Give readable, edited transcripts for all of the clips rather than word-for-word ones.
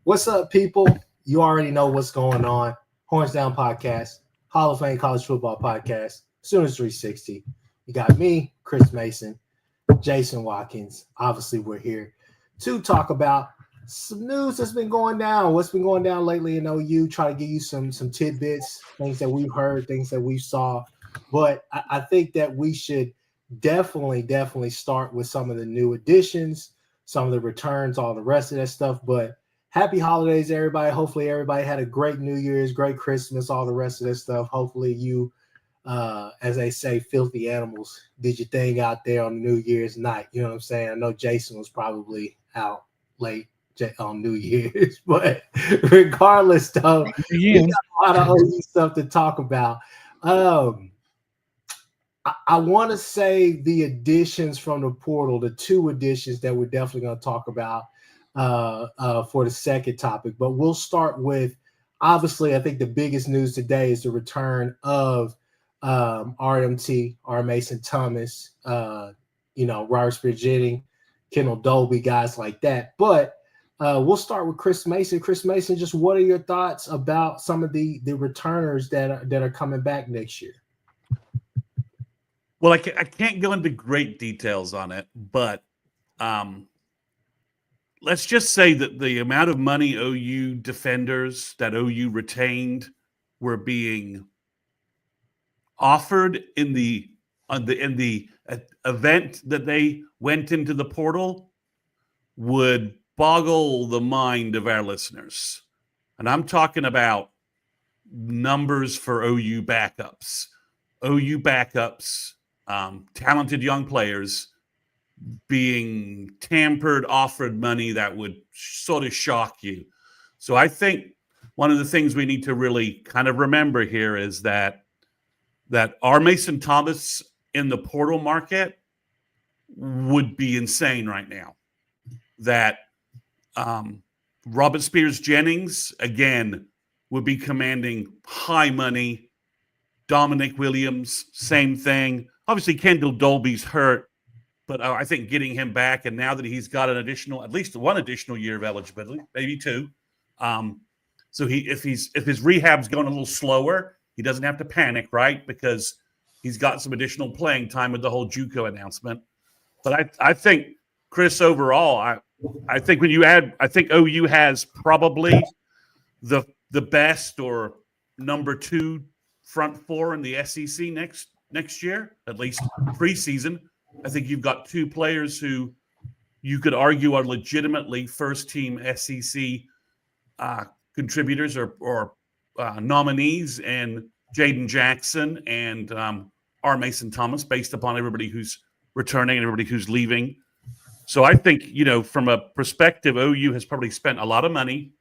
What's up, people? You already know what's going on. Horns Down Podcast, Hall of Fame College Football Podcast, Sooners 360. You got me, Chris Mason, Jason Watkins. Obviously, we're here to talk about some news that's been going down. What's been going down lately in OU? Try to give you some tidbits, things that we've heard, things that we saw. But I think that we should definitely start with some of the new additions, some of the returns, all the rest of that stuff. But happy holidays, everybody. Hopefully everybody had a great New Year's, great Christmas, all the rest of this stuff. Hopefully you, as they say, filthy animals, did your thing out there on New Year's night. You know what I'm saying? I know Jason was probably out late on New Year's, but regardless, though, we got a lot of OU stuff to talk about. I want to say the additions from the portal, the two additions that we're definitely going to talk about for the second topic. But we'll start with, obviously, I think the biggest news today is the return of RMT, R. Mason Thomas, Robert Spears-Jennings, Kendal Dolby, guys like that. But we'll start with Chris Mason. Chris Mason, just what are your thoughts about some of the returners that are coming back next year? Well, I can't go into great details on it, but let's just say that the amount of money OU defenders that OU retained were being offered in the event that they went into the portal would boggle the mind of our listeners. And I'm talking about numbers for OU backups. Talented young players being offered money that would sort of shock you. So I think one of the things we need to really kind of remember here is that our Mason Thomas in the portal market would be insane right now. That Robert Spears-Jennings, again, would be commanding high money. Dominic Williams, same thing. Obviously, Kendal Dolby's hurt, but I think getting him back, and now that he's got at least one additional year of eligibility, maybe two. So if his rehab's going a little slower, he doesn't have to panic, right? Because he's got some additional playing time with the whole JUCO announcement. But I think, Chris, overall, I think OU has probably the best or number two front four in the SEC next year, at least preseason. I think you've got two players who you could argue are legitimately first-team SEC contributors or nominees, and Jaden Jackson and R. Mason Thomas, based upon everybody who's returning and everybody who's leaving. So I think, from a perspective, OU has probably spent a lot of money,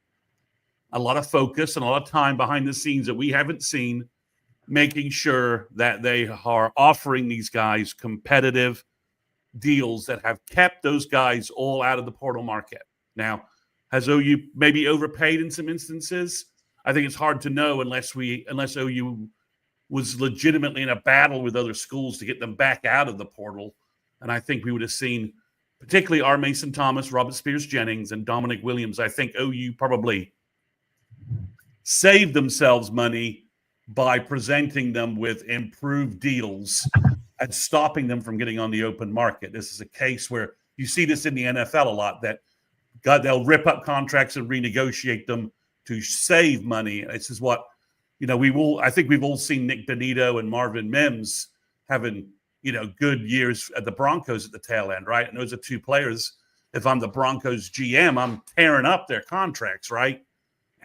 a lot of focus, and a lot of time behind the scenes that we haven't seen, making sure that they are offering these guys competitive deals that have kept those guys all out of the portal market. Now, has OU maybe overpaid in some instances? I think it's hard to know unless OU was legitimately in a battle with other schools to get them back out of the portal. And I think we would have seen, particularly R. Mason Thomas, Robert Spears-Jennings, and Dominic Williams. I think OU probably saved themselves money by presenting them with improved deals and stopping them from getting on the open market. This is a case where you see this in the NFL a lot, that they'll rip up contracts and renegotiate them to save money. This is what, I think we've all seen Nick Benito and Marvin Mims having, good years at the Broncos at the tail end, right? And those are two players. If I'm the Broncos GM, I'm tearing up their contracts, right?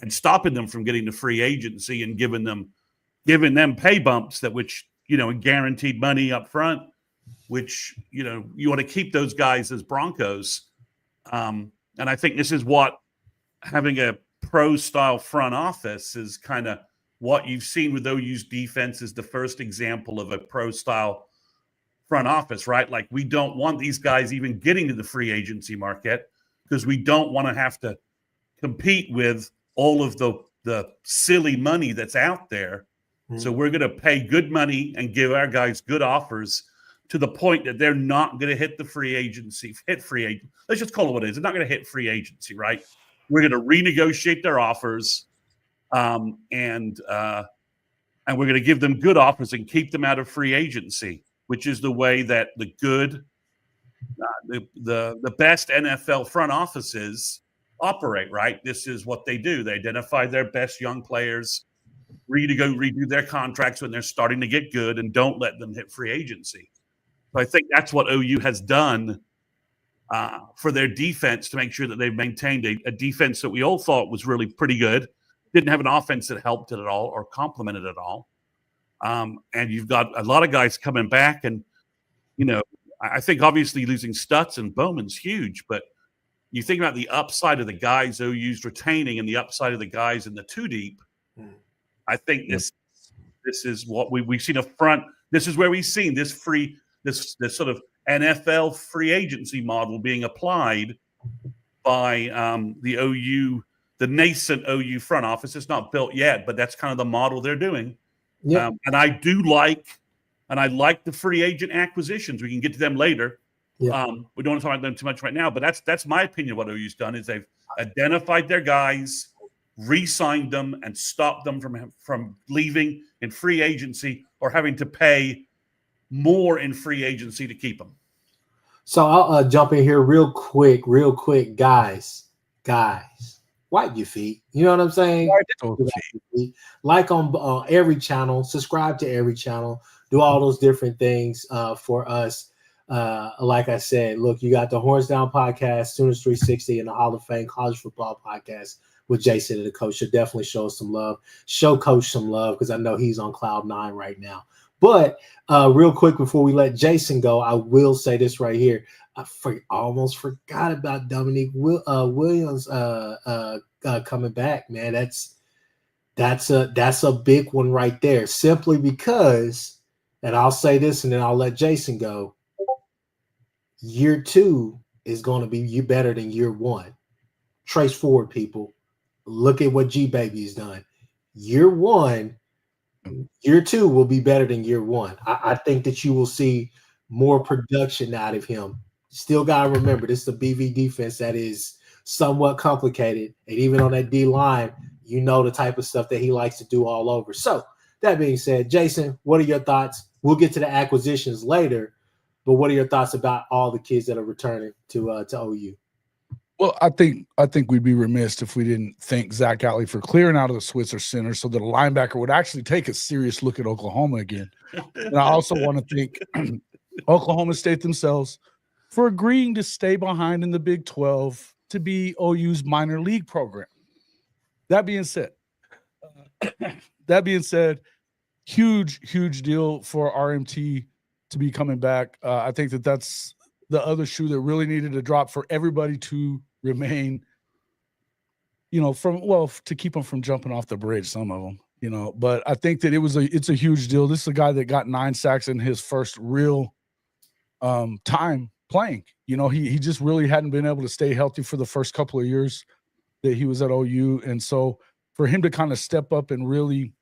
And stopping them from getting to free agency and giving them pay bumps and guaranteed money up front, which, you want to keep those guys as Broncos. And I think this is what having a pro-style front office is kind of what you've seen with OU's defense is the first example of a pro-style front office, right? Like, we don't want these guys even getting to the free agency market because we don't want to have to compete with all of the silly money that's out there. So we're going to pay good money and give our guys good offers to the point that they're not going to hit free agency. Let's just call it what it is. They're not going to hit free agency, right? We're going to renegotiate their offers, and we're going to give them good offers and keep them out of free agency, which is the way that the good, the best NFL front offices operate. Right? This is what they do. They identify their best young players, redo their contracts when they're starting to get good, and don't let them hit free agency. So I think that's what OU has done for their defense to make sure that they've maintained a defense that we all thought was really pretty good. Didn't have an offense that helped it at all or complemented it at all. And you've got a lot of guys coming back. And, I think obviously losing Stutz and Bowman's huge. But you think about the upside of the guys OU's retaining and the upside of the guys in the two deep. I think this is what we've seen a front. This is where we've seen this sort of NFL free agency model being applied by the nascent OU front office. It's not built yet, but that's kind of the model they're doing. Yep. And I like the free agent acquisitions. We can get to them later. Yep. We don't want to talk about them too much right now, but that's my opinion of what OU's done is they've identified their guys, re-signed them, and stopped them from leaving in free agency or having to pay more in free agency to keep them. So I'll jump in here real quick, guys, wipe your feet. You know what I'm saying? Like on every channel, subscribe to every channel, do all those different things for us. Like I said, look, you got the Horns Down podcast, Sooners 360, and the Hall of Fame College Football podcast with Jason and the coach. Should definitely show us some love. Show Coach some love because I know he's on cloud 9 right now. But real quick before we let Jason go, I will say this right here. I almost forgot about Dominique Williams coming back, man. That's a big one right there. Simply because, and I'll say this and then I'll let Jason go. Year 2 is going to be better than year 1. Trace forward, people. Look at what G Baby has done. Year 1. Year 2 will be better than year 1. I think that you will see more production out of him. Still got to remember, this is a BV defense that is somewhat complicated. And even on that D line, the type of stuff that he likes to do all over. So that being said, Jason, what are your thoughts? We'll get to the acquisitions later, but what are your thoughts about all the kids that are returning to OU? Well, I think we'd be remiss if we didn't thank Zach Alley for clearing out of the Switzer Center so that a linebacker would actually take a serious look at Oklahoma again. And I also want to thank Oklahoma State themselves for agreeing to stay behind in the Big 12 to be OU's minor league program. That being said, huge deal for RMT to be coming back. I think that's the other shoe that really needed to drop for everybody to remain, to keep them from jumping off the bridge, some of them, but I think that it's a huge deal. This is a guy that got 9 sacks in his first real time playing. He just really hadn't been able to stay healthy for the first couple of years that he was at OU. And so for him to kind of step up and really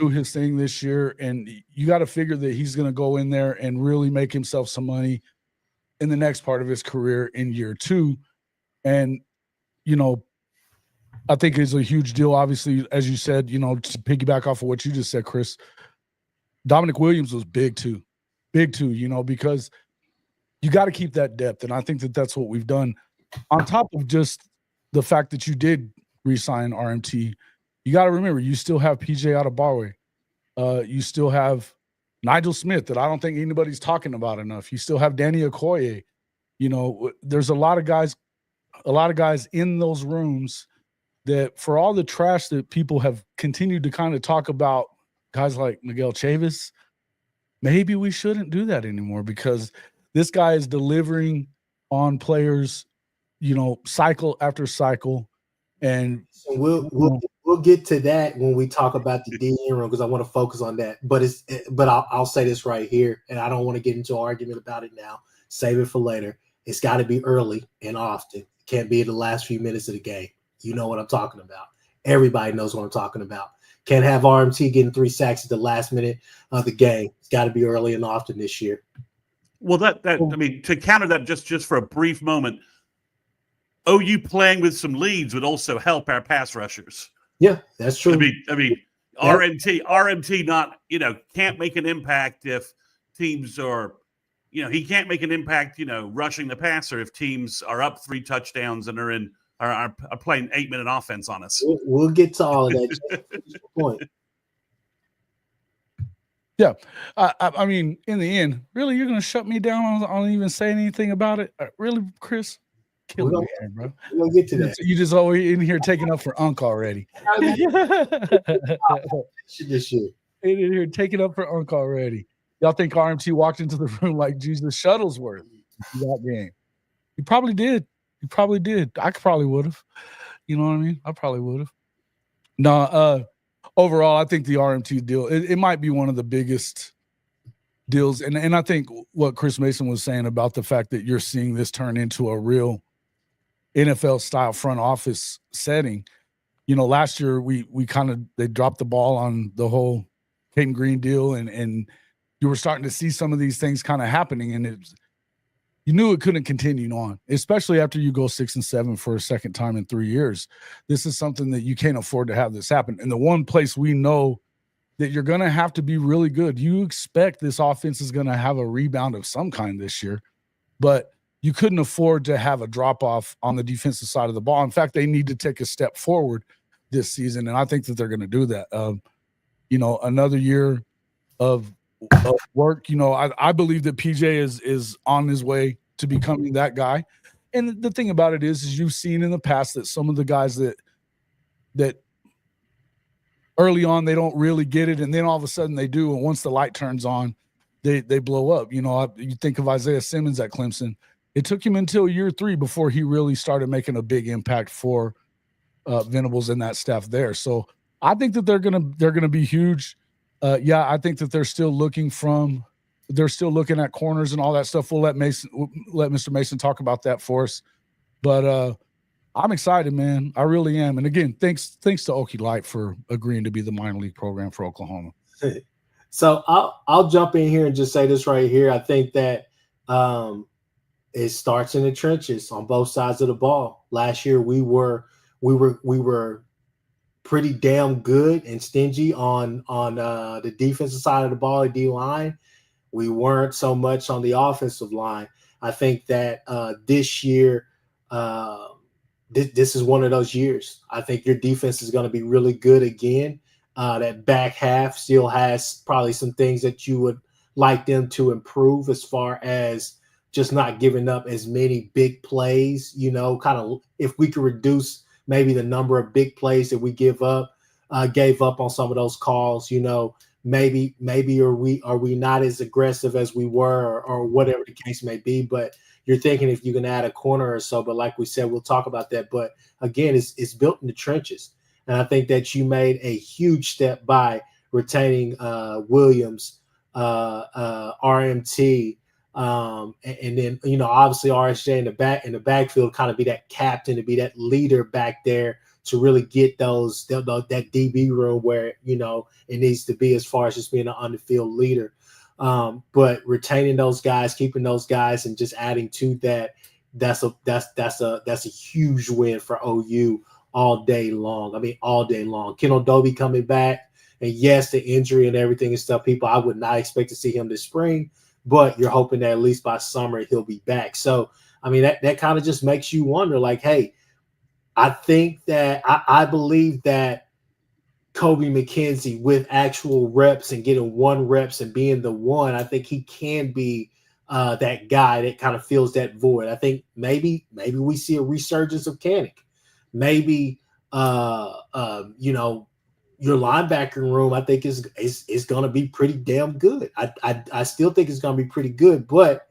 do his thing this year, and you got to figure that he's going to go in there and really make himself some money in the next part of his career in year 2. And, I think it's a huge deal. Obviously, as you said, to piggyback off of what you just said, Chris, Dominic Williams was big too, because you got to keep that depth. And I think that that's what we've done. On top of just the fact that you did re-sign RMT, you got to remember, you still have PJ Adebawe. You still have Nigel Smith that I don't think anybody's talking about enough. You still have Danny Okoye. There's a lot of guys in those rooms that, for all the trash that people have continued to kind of talk about, guys like Miguel Chavis, maybe we shouldn't do that anymore because this guy is delivering on players, cycle after cycle. And so we'll get to that when we talk about the DN room because I want to focus on that. But I'll say this right here, and I don't want to get into an argument about it now. Save it for later. It's got to be early and often. It can't be in the last few minutes of the game. You know what I'm talking about. Everybody knows what I'm talking about. Can't have RMT getting 3 sacks at the last minute of the game. It's got to be early and often this year. Well, to counter that just for a brief moment, OU playing with some leads would also help our pass rushers. Yeah, that's true. I mean, RMT not, can't make an impact if teams are, he can't make an impact, rushing the passer if teams are up 3 touchdowns and are playing 8-minute offense on us. We'll get to all of that. Point. Yeah, I mean, in the end, really, you're gonna shut me down on even saying anything about it? Really, Chris? Killing me here, bro. We'll get to that. You just always in here taking up for Unc already. This year. In here taking up for Unc already. Y'all think RMT walked into the room like Jesus Shuttlesworth that game? He probably did. I probably would have. You know what I mean? I probably would have. No, overall, I think the RMT deal, it might be one of the biggest deals. And I think what Chris Mason was saying about the fact that you're seeing this turn into a real NFL-style front office setting. Last year they dropped the ball on the whole Caden Green deal, and you were starting to see some of these things kind of happening, and you knew it couldn't continue on, especially after you go 6-7 for a second time in 3 years. This is something that you can't afford to have this happen. And the one place we know that you're going to have to be really good, you expect this offense is going to have a rebound of some kind this year, but you couldn't afford to have a drop-off on the defensive side of the ball. In fact, they need to take a step forward this season, and I think that they're going to do that. Another year of work. I believe that PJ is on his way to becoming that guy. And the thing about it is you've seen in the past that some of the guys that early on they don't really get it, and then all of a sudden they do, and once the light turns on, they blow up. You think of Isaiah Simmons at Clemson. It took him until year 3 before he really started making a big impact for Venables and that staff there. So I think that they're gonna be huge. I think that they're still looking at corners and all that stuff. We'll let Mr. Mason talk about that for us. But I'm excited, man. I really am. And again, thanks to Okie Light for agreeing to be the minor league program for Oklahoma. So I'll jump in here and just say this right here. I think that it starts in the trenches on both sides of the ball. Last year we were pretty damn good and stingy on the defensive side of the ball, the D line. We weren't so much on the offensive line. I think that this year, this is one of those years. I think your defense is going to be really good again. That back half still has probably some things that you would like them to improve as far as just not giving up as many big plays. Kind of if we could reduce maybe the number of big plays that we gave up on some of those calls, maybe are we not as aggressive as we were or whatever the case may be. But you're thinking if you can add a corner or so, but like we said, we'll talk about that. But again, it's built in the trenches. And I think that you made a huge step by retaining Williams, RMT, and then obviously RSJ in the backfield kind of be that captain, to be that leader back there to really get that DB room where it needs to be as far as just being an on the field leader. But retaining those guys, keeping those guys, and just adding to that's a huge win for OU all day long. I mean, all day long. Kendal Dolby coming back, and yes, the injury and everything and stuff. I would not expect to see him this spring. But you're hoping that at least by summer he'll be back. So, I mean, that kind of just makes you wonder, like, hey, I think that I believe that Kobe McKenzie with actual reps and getting 1 reps and being the one, I think he can be that guy that kind of fills that void. I think maybe we see a resurgence of Kanik. Maybe, your linebacker room, I think is going to be pretty damn good. I still think it's going to be pretty good, but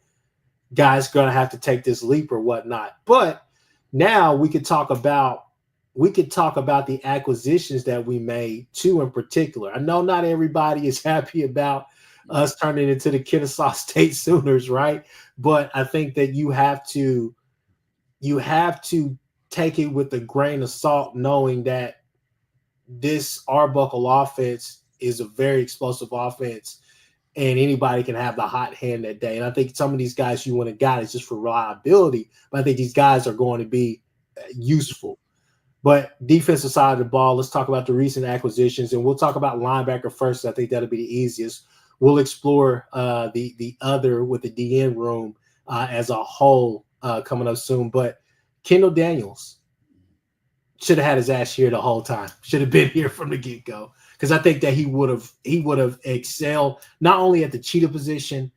guys going to have to take this leap or whatnot. But now we could talk about the acquisitions that we made, 2 in particular. I know not everybody is happy about us turning into the Kennesaw State Sooners, right? But I think that you have to take it with a grain of salt, knowing that this Arbuckle offense is a very explosive offense, and anybody can have the hot hand that day. And I think some of these guys you want to got is just for reliability, but I think these guys are going to be useful. But defensive side of the ball, let's talk about the recent acquisitions, and we'll talk about linebacker first. I think that'll be the easiest. We'll explore the other with the DN room as a whole coming up soon. But Kendall Daniels should have had his ass here the whole time. Should have been here from the get-go, because I think that he would have excelled not only at the cheetah position,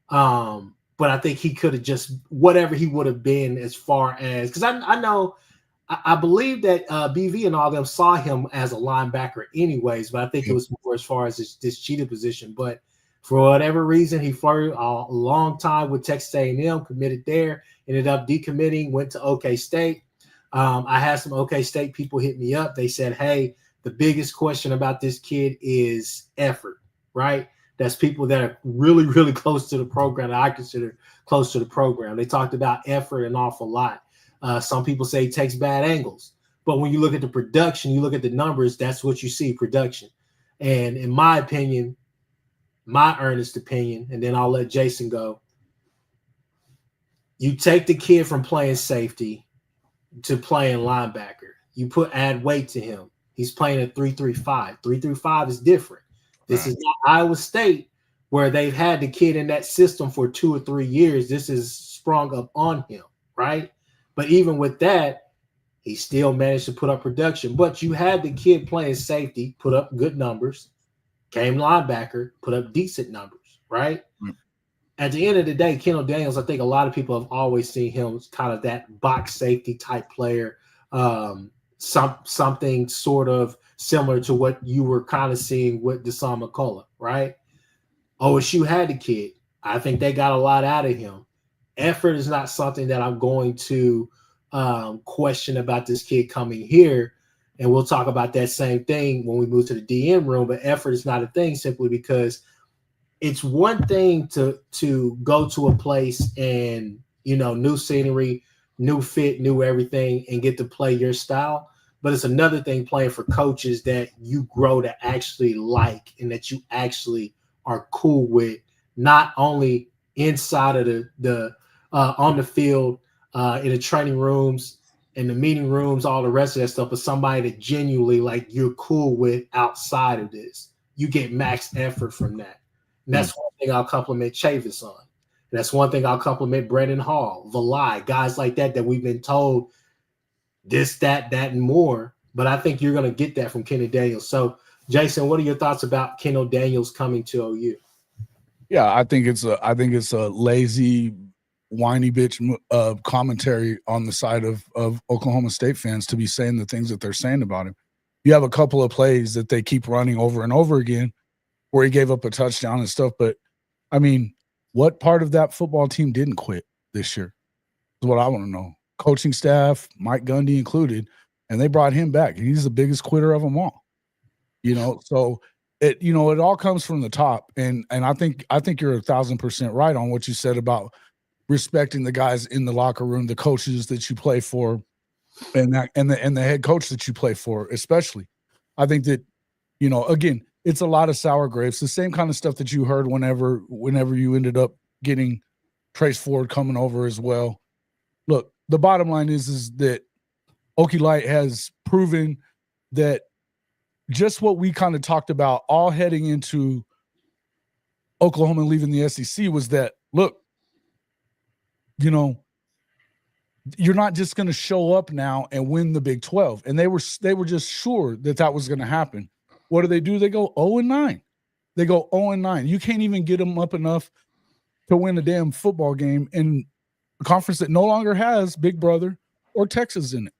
but I think he could have just whatever he would have been as far as, because I know. I believe that BV and all them saw him as a linebacker anyways, but I think it was more as far as this cheetah position. But for whatever reason, he for a long time with Texas A&M, committed there, ended up decommitting, went to OK State. I had some OK State people hit me up. They said, hey, the biggest question about this kid is effort, right? That's people that are really, really close to the program, that I consider close to the program. They talked about effort an awful lot. Some people say he takes bad angles, but when you look at the production, you look at the numbers, that's what you see, production. And in my opinion, my earnest opinion, and then I'll let Jason go, you take the kid from playing safety to playing linebacker. You add weight to him. He's playing a 3-3-5. 3-3-5 is different. This is not Iowa State, where they've had the kid in that system for 2 or 3 years. This is sprung up on him, right? But even with that, he still managed to put up production. But you had the kid playing safety, put up good numbers, came linebacker, put up decent numbers, right? Mm-hmm. At the end of the day, Kendall Daniels, I think a lot of people have always seen him as kind of that box safety type player, something sort of similar to what you were kind of seeing with Deshaun McCullough, right? OSU had the kid. I think they got a lot out of him. Effort is not something that I'm going to question about this kid coming here. And we'll talk about that same thing when we move to the DM room. But effort is not a thing simply because it's one thing to go to a place and, new scenery, new fit, new everything, and get to play your style. But it's another thing playing for coaches that you grow to actually like and that you actually are cool with, not only inside of the on the field, in the training rooms, in the meeting rooms, all the rest of that stuff, but somebody that genuinely like you're cool with outside of this. You get max effort from that. And that's one thing I'll compliment Chavis on. And that's one thing I'll compliment Brennan Hall, Valai, guys like that we've been told this, that, and more. But I think you're going to get that from Kendall Daniels. So, Jason, what are your thoughts about Kendall Daniels coming to OU? Yeah, I think it's a lazy, whiny bitch commentary on the side of Oklahoma State fans to be saying the things that they're saying about him. You have a couple of plays that they keep running over and over again where he gave up a touchdown and stuff. But, I mean, what part of that football team didn't quit this year is what I want to know. Coaching staff, Mike Gundy included, and they brought him back. He's the biggest quitter of them all. So it all comes from the top. And I think you're 1,000% right on what you said about respecting the guys in the locker room, the coaches that you play for, and the head coach that you play for, especially. I think that, again, it's a lot of sour grapes, the same kind of stuff that you heard whenever you ended up getting Trace Ford coming over as well. Look, the bottom line is that Okie Light has proven that just what we kind of talked about all heading into Oklahoma leaving the SEC was that, look, you're not just going to show up now and win the Big 12. And they were just sure that was going to happen. What do? They go 0-9. They go 0-9. You can't even get them up enough to win a damn football game in a conference that no longer has Big Brother or Texas in it.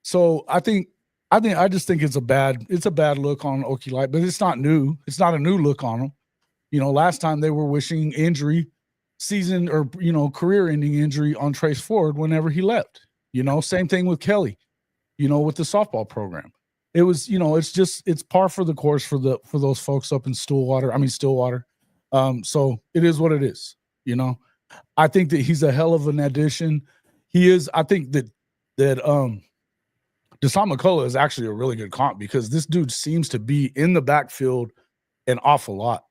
So I just think it's a bad look on Okie Light, but it's not new. It's not a new look on them. Last time they were wishing injury, season or career-ending injury on Trace Ford whenever he left. Same thing with Kelly. With the softball program, it was it's par for the course for those folks up in Stillwater. So it is what it is. I think that he's a hell of an addition. He is. I think that Deshaun McCullough is actually a really good comp because this dude seems to be in the backfield an awful lot.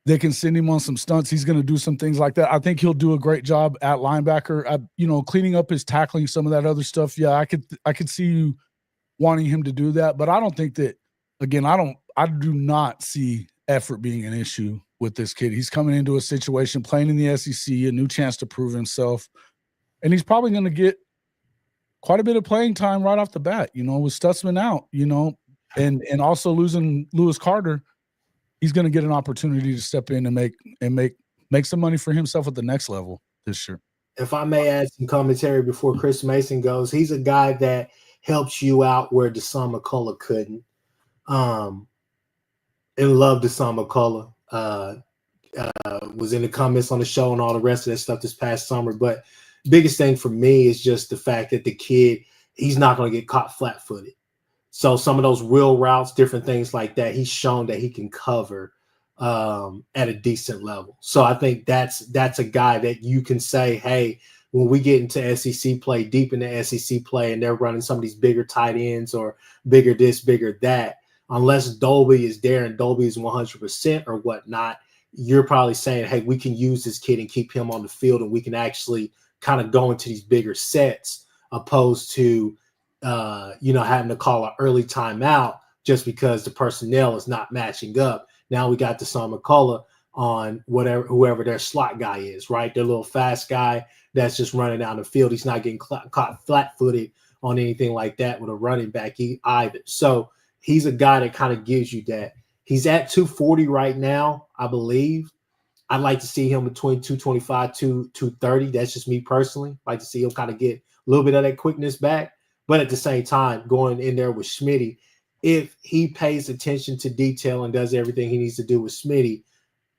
they can send him on some stunts. He's going to do some things like that. I think he'll do a great job at linebacker, cleaning up his tackling, some of that other stuff. Yeah, I could see you wanting him to do that, but I don't think that. Again, I do not see effort being an issue with this kid. He's coming into a situation, playing in the SEC, a new chance to prove himself, and he's probably going to get quite a bit of playing time right off the bat. With Stutzman out, and also losing Lewis Carter, he's going to get an opportunity to step in and make some money for himself at the next level this year. If I may add some commentary before Chris Mason goes, he's a guy that helps you out where Deshaun McCullough couldn't. And love Deshaun McCullough. Was in the comments on the show and all the rest of that stuff this past summer. But biggest thing for me is just the fact that the kid, he's not going to get caught flat-footed. So some of those wheel routes, different things like that, he's shown that he can cover at a decent level. So I think that's a guy that you can say, hey, when we get into SEC play, deep into SEC play, and they're running some of these bigger tight ends or bigger this, bigger that, unless Dolby is there and Dolby is 100% or whatnot, you're probably saying, hey, we can use this kid and keep him on the field, and we can actually kind of go into these bigger sets opposed to, having to call an early timeout just because the personnel is not matching up. Now we got Deshaun McCullough on whoever their slot guy is, right? Their little fast guy that's just running down the field. He's not getting caught flat-footed on anything like that with a running back either. So he's a guy that kind of gives you that. He's at 240 right now, I believe. I'd like to see him between 225 to 230. That's just me personally. I'd like to see him kind of get a little bit of that quickness back. But at the same time, going in there with Smitty, if he pays attention to detail and does everything he needs to do with Smitty,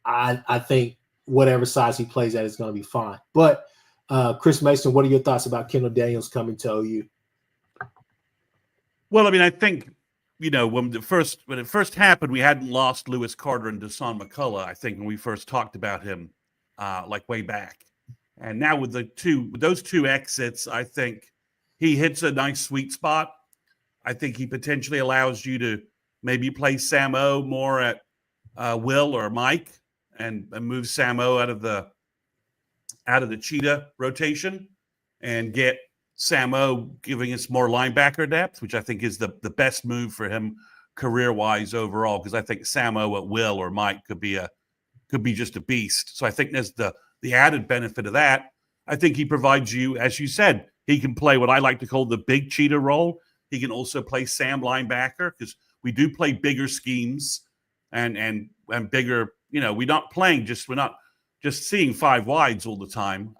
I think whatever size he plays at is going to be fine. But Chris Mason, what are your thoughts about Kendall Daniels coming to OU? Well, I mean, I think, when it first happened, we hadn't lost Lewis Carter and Deshaun McCullough, I think, when we first talked about him, way back. And now with those two exits, I think he hits a nice sweet spot. I think he potentially allows you to maybe play Sam O more at Will or Mike and move Sam O out of the Cheetah rotation and get Sam O giving us more linebacker depth, which I think is the best move for him career-wise overall, because I think Sam O at Will or Mike could be just a beast. So I think there's the added benefit of that. I think he provides you, as you said, he can play what I like to call the big Cheetah role. He can also play Sam linebacker, because we do play bigger schemes and bigger, we're not just seeing five wides all the time.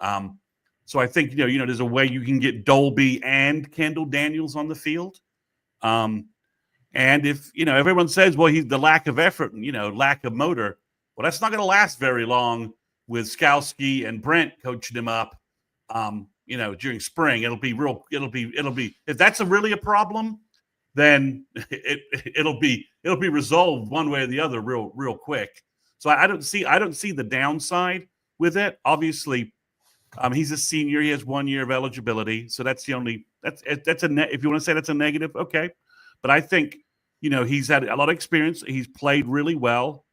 So I think, there's a way you can get Dolby and Kendall Daniels on the field. And if, everyone says, well, he's the lack of effort and, lack of motor. Well, that's not going to last very long with Skowski and Brent coaching him up, during spring. It'll be, if that's really a problem, then it'll be resolved one way or the other real quick. So I don't see the downside with it. Obviously, he's a senior. He has 1 year of eligibility. So that's if you want to say that's a negative, okay. But I think, he's had a lot of experience. He's played really well.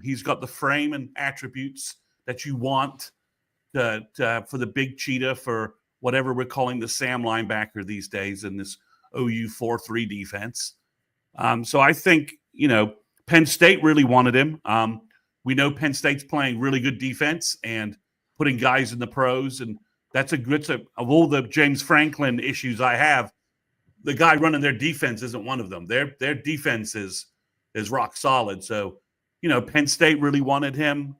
He's got the frame and attributes that you want for the big Cheetah, for whatever we're calling the Sam linebacker these days in this OU 4-3 defense. So I think, Penn State really wanted him. We know Penn State's playing really good defense and putting guys in the pros. And of all the James Franklin issues I have, the guy running their defense isn't one of them. Their defense is rock solid. So, Penn State really wanted him.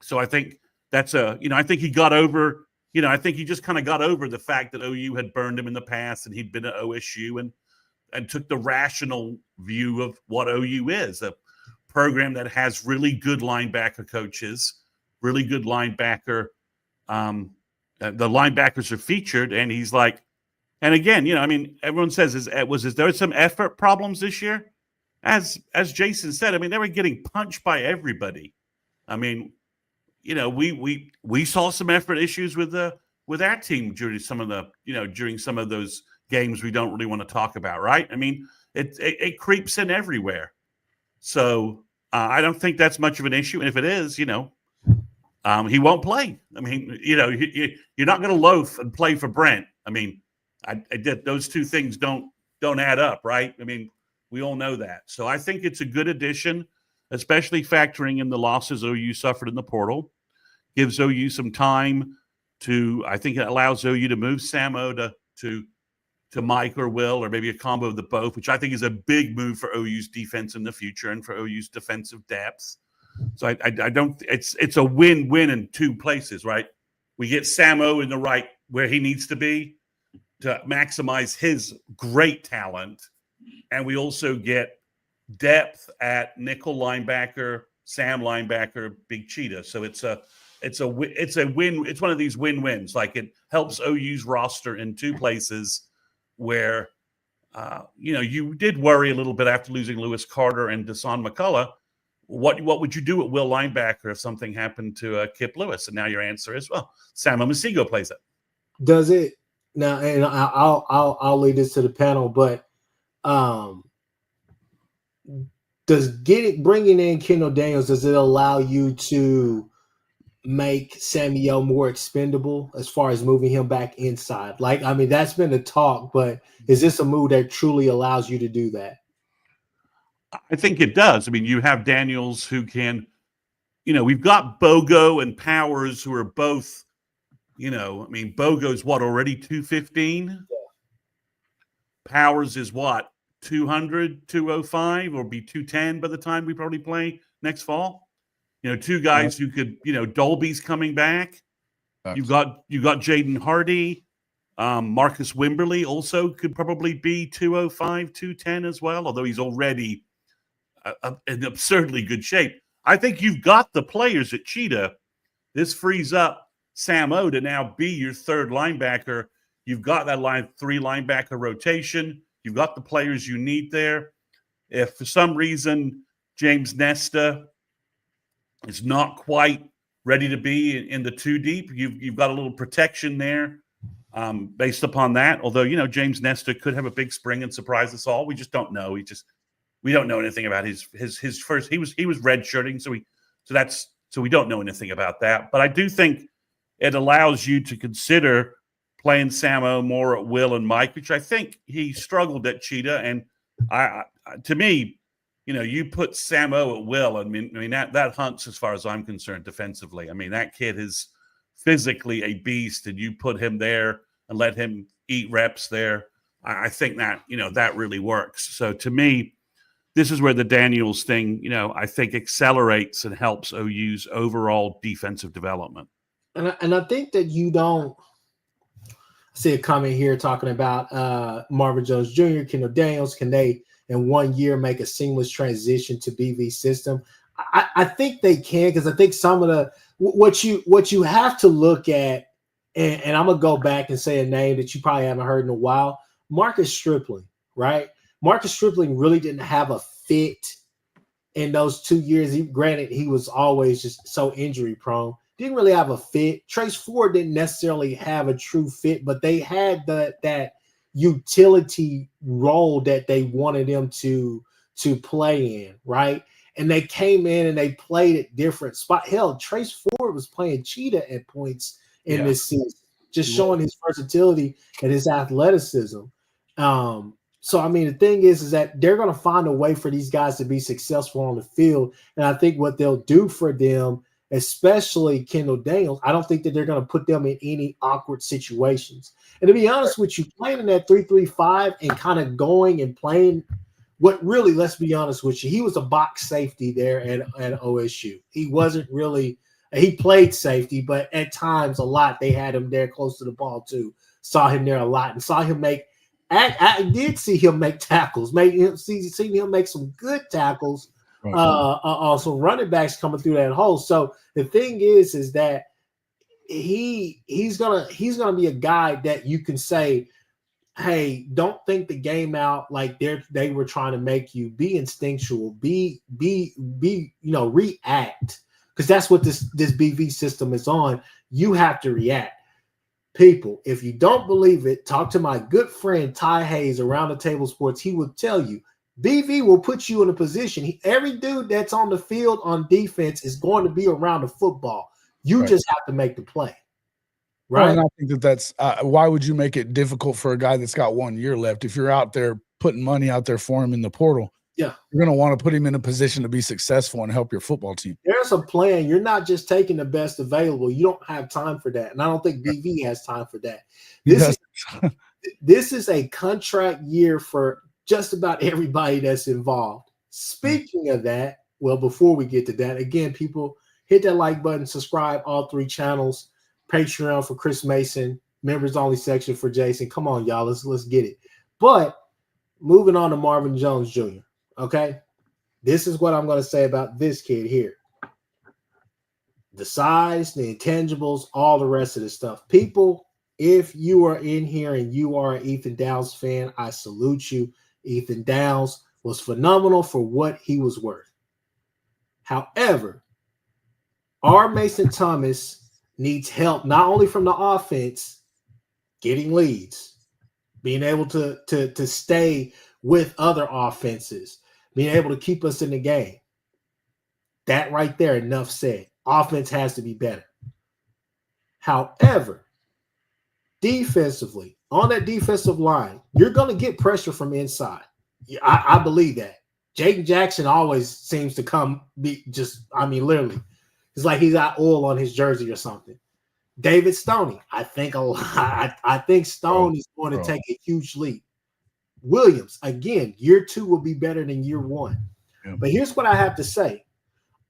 So I think I think he got over, I think he just kind of got over the fact that OU had burned him in the past and he'd been at OSU and took the rational view of what OU is, a program that has really good linebacker coaches, really good linebacker. The linebackers are featured, and he's like, and again, everyone says, was there some effort problems this year? As Jason said, they were getting punched by everybody. We saw some effort issues with our team during some of those games we don't really want to talk about, right? It creeps in everywhere. So I don't think that's much of an issue. And if it is, he won't play. I mean, you're not going to loaf and play for Brent. I mean, I did those two things don't add up, right? I mean, we all know that. So I think it's a good addition, especially factoring in the losses OU suffered in the portal. Gives OU some time I think it allows OU to move Samo to Mike or Will, or maybe a combo of the both, which I think is a big move for OU's defense in the future and for OU's defensive depth. So I don't. It's a win-win in two places, right? We get Samo in the right where he needs to be to maximize his great talent, and we also get depth at nickel linebacker, Sam linebacker, Big Cheetah. So it's a win. It's one of these win-wins. Like, it helps OU's roster in two places where you did worry a little bit after losing Lewis Carter and Desan McCullough. What would you do at will linebacker if something happened to Kip Lewis? And now your answer is, well, Sam Amasigo plays it. Does it now? And I'll lead this to the panel, but does bringing in Kendall Daniels, does it allow you to make Samuel more expendable as far as moving him back inside? Like, I mean, that's been the talk, but is this a move that truly allows you to do that? I think it does. I mean, you have Daniels who can, we've got Bogo and Powers who are both, Bogo's already 215? Yeah. Powers is 200, 205, or be 210 by the time we probably play next fall? Two guys who could, Dolby's coming back. You've got Jaden Hardy. Marcus Wimberly also could probably be 205, 210 as well, although he's already in absurdly good shape. I think you've got the players at Cheetah. This frees up Samo to now be your third linebacker. You've got that three linebacker rotation. You've got the players you need there. If for some reason James Nesta is not quite ready to be in the two deep, you've got a little protection there based upon that. Although, James Nesta could have a big spring and surprise us all. We just don't know. We don't know anything about his first. He was redshirting, so we don't know anything about that. But I do think it allows you to consider playing Samo more at Will and Mike, which I think he struggled at Cheetah. And to me, you put Samo at Will. I mean that hunts as far as I'm concerned defensively. I mean, that kid is physically a beast, and you put him there and let him eat reps there. I think that that really works. So to me, this is where the Daniels thing, I think accelerates and helps OU's overall defensive development. And I think that you don't see a comment here talking about Marvin Jones Jr., Kendall Daniels. Can they, in 1 year, make a seamless transition to BV system? I think they can, because I think some of what you have to look at, and I'm gonna go back and say a name that you probably haven't heard in a while, Marcus Stripling, right? Marcus Stripling really didn't have a fit in those 2 years. Granted, he was always just so injury prone. Didn't really have a fit. Trace Ford didn't necessarily have a true fit, but they had that utility role that they wanted him to play in, right? And they came in and they played at different spots. Hell, Trace Ford was playing Cheetah at points in this season, just showing his versatility and his athleticism. So, I mean, the thing is that they're going to find a way for these guys to be successful on the field. And I think what they'll do for them, especially Kendall Daniels, I don't think that they're going to put them in any awkward situations. And to be honest with you, playing in that 3-3-5 and kind of going and playing what really, let's be honest with you, he was a box safety there at OSU. He wasn't really – he played safety, but at times a lot they had him there close to the ball too. Saw him there a lot and saw him make – I did see him make tackles, seen him make some good tackles, some running backs coming through that hole. So the thing is that he's gonna be a guy that you can say, hey, don't think the game out like they were trying to make you. Be instinctual, be react, because that's what this BV system is on. You have to react. People, if you don't believe it, talk to my good friend Ty Hayes around the table sports. He will tell you BV will put you in a position. Every dude that's on the field on defense is going to be around the football. You just have to make the play. Right. Well, and I think that's why would you make it difficult for a guy that's got 1 year left? If you're out there putting money out there for him in the portal, you're going to want to put him in a position to be successful and help your football team. There's a plan. You're not just taking the best available. You don't have time for that. And I don't think BV has time for that. This is a contract year for just about everybody that's involved. Speaking of that, well, before we get to that, again, people hit that like button, subscribe, all 3 channels, Patreon for Chris Mason, members only section for Jason. Come on, y'all. Let's get it. But moving on to Marvin Jones Jr. Okay. This is what I'm going to say about this kid here. The size, the intangibles, all the rest of the stuff. People, if you are in here and you are an Ethan Downs fan, I salute you. Ethan Downs was phenomenal for what he was worth. However, R. Mason Thomas needs help not only from the offense, getting leads, being able to stay with other offenses, being able to keep us in the game. That right there, enough said. Offense has to be better. However, defensively, on that defensive line, you're going to get pressure from inside. I believe that. Jaden Jackson always seems to literally. It's like he's got oil on his jersey or something. David Stoney, I think Stone is going to take a huge leap. Williams, again, year 2 will be better than year 1. Yeah. But here's what I have to say.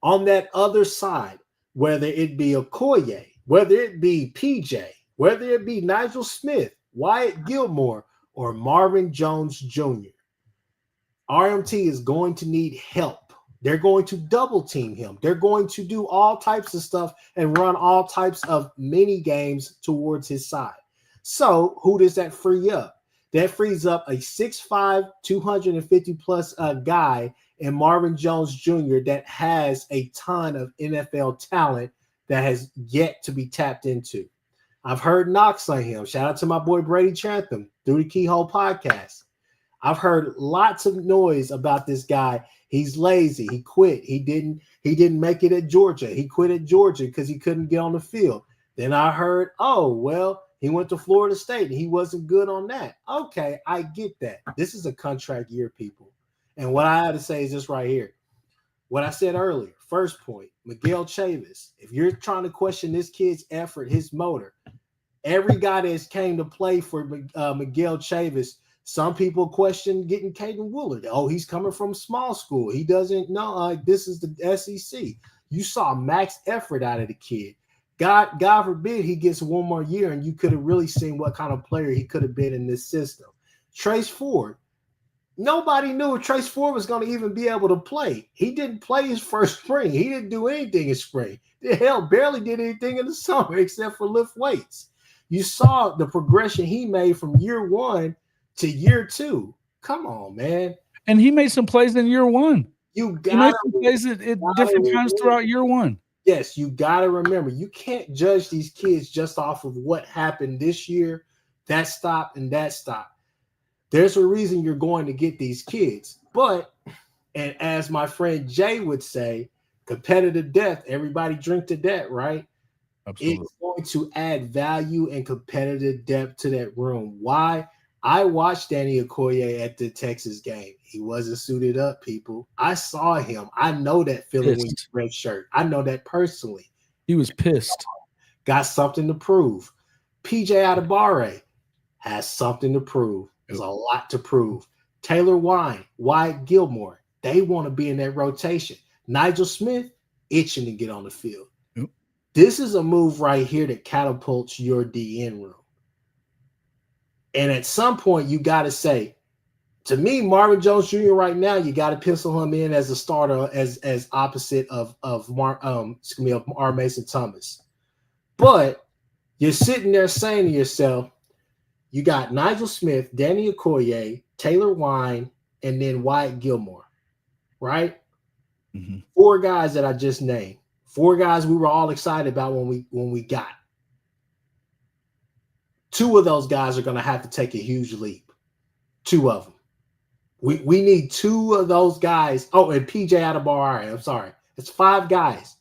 On that other side, whether it be Okoye, whether it be PJ, whether it be Nigel Smith, Wyatt Gilmore, or Marvin Jones Jr., RMT is going to need help. They're going to double team him. They're going to do all types of stuff and run all types of mini games towards his side. So who does that free up? That frees up a 6'5", 250-plus guy in Marvin Jones Jr. that has a ton of NFL talent that has yet to be tapped into. I've heard knocks on him. Shout out to my boy Brady Chantham through the Keyhole podcast. I've heard lots of noise about this guy. He's lazy. He quit. He didn't make it at Georgia. He quit at Georgia because he couldn't get on the field. Then I heard, he went to Florida State and he wasn't good on that. Okay, I get that. This is a contract year, people. And what I had to say is this right here. What I said earlier, first point, Miguel Chavis. If you're trying to question this kid's effort, his motor, every guy that's came to play for Miguel Chavis, some people question getting Caden Woolard. Oh, he's coming from small school. He doesn't know. This is the SEC. You saw max effort out of the kid. God forbid he gets 1 more year, and you could have really seen what kind of player he could have been in this system. Trace Ford. Nobody knew if Trace Ford was going to even be able to play. He didn't play his first spring. He didn't do anything in spring. The hell, barely did anything in the summer except for lift weights. You saw the progression he made from year 1 to year 2. Come on, man. And he made some plays in year 1. He made some plays at different times throughout year 1. Yes, you got to remember, you can't judge these kids just off of what happened this year, that stop and that stop. There's a reason you're going to get these kids. But, and as my friend Jay would say, competitive death, everybody drink to that, right? Absolutely. It's going to add value and competitive depth to that room. Why? I watched Danny Okoye at the Texas game. He wasn't suited up, people. I saw him. I know that feeling when you red shirt. I know that personally. He was pissed. Got something to prove. PJ Adebawore has something to prove. There's a lot to prove. Taylor Wine, Wyatt Gilmore, they want to be in that rotation. Nigel Smith, itching to get on the field. Yep. This is a move right here that catapults your DN room. And at some point, you got to say, to me, Marvin Jones Jr. right now, you got to pencil him in as a starter, as opposite of R. Mason Thomas. But you're sitting there saying to yourself, you got Nigel Smith, Danny Okoye, Taylor Wine, and then Wyatt Gilmore, right? Mm-hmm. 4 guys that I just named. 4 guys we were all excited about when we got. 2 of those guys are going to have to take a huge leap. 2 of them. We need 2 of those guys. Oh, and PJ Adebawore. I'm sorry. It's 5 guys.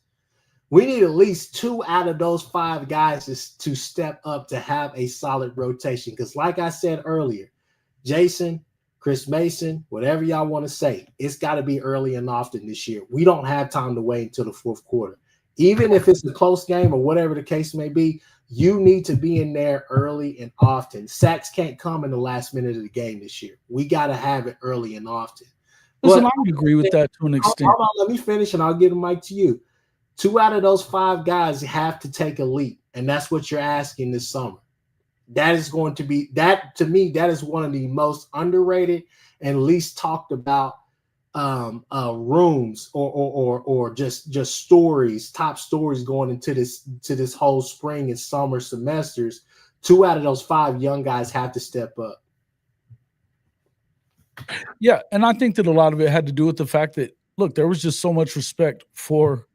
We need at least 2 out of those 5 guys to step up to have a solid rotation. Because like I said earlier, Jason, Chris Mason, whatever y'all want to say, it's got to be early and often this year. We don't have time to wait until the 4th quarter. Even if it's a close game or whatever the case may be, you need to be in there early and often. Sacks can't come in the last minute of the game this year. We got to have it early and often. Listen, I would agree with that to an extent. Hold on, let me finish and I'll give the mic to you. 2 out of those 5 guys have to take a leap, and that's what you're asking this summer. That is going to be that to me. That is one of the most underrated and least talked about rooms or just stories, top stories going into this whole spring and summer semesters. 2 out of those 5 young guys have to step up. Yeah, and I think that a lot of it had to do with the fact that, look, there was just so much respect for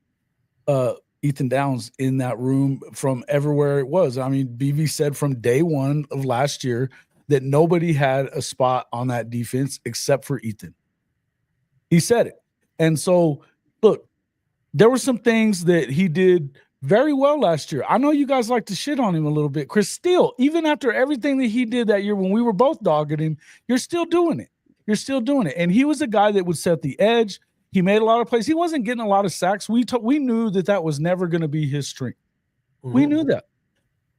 Ethan Downs in that room from everywhere it was. I mean, BV said from day one of last year that nobody had a spot on that defense except for Ethan. He said it. And so, look, there were some things that he did very well last year. I know you guys like to shit on him a little bit. Chris, still, even after everything that he did that year when we were both dogging him, you're still doing it. You're still doing it. And he was a guy that would set the edge. He made a lot of plays. He wasn't getting a lot of sacks. We knew that was never going to be his strength. Mm-hmm. We knew that.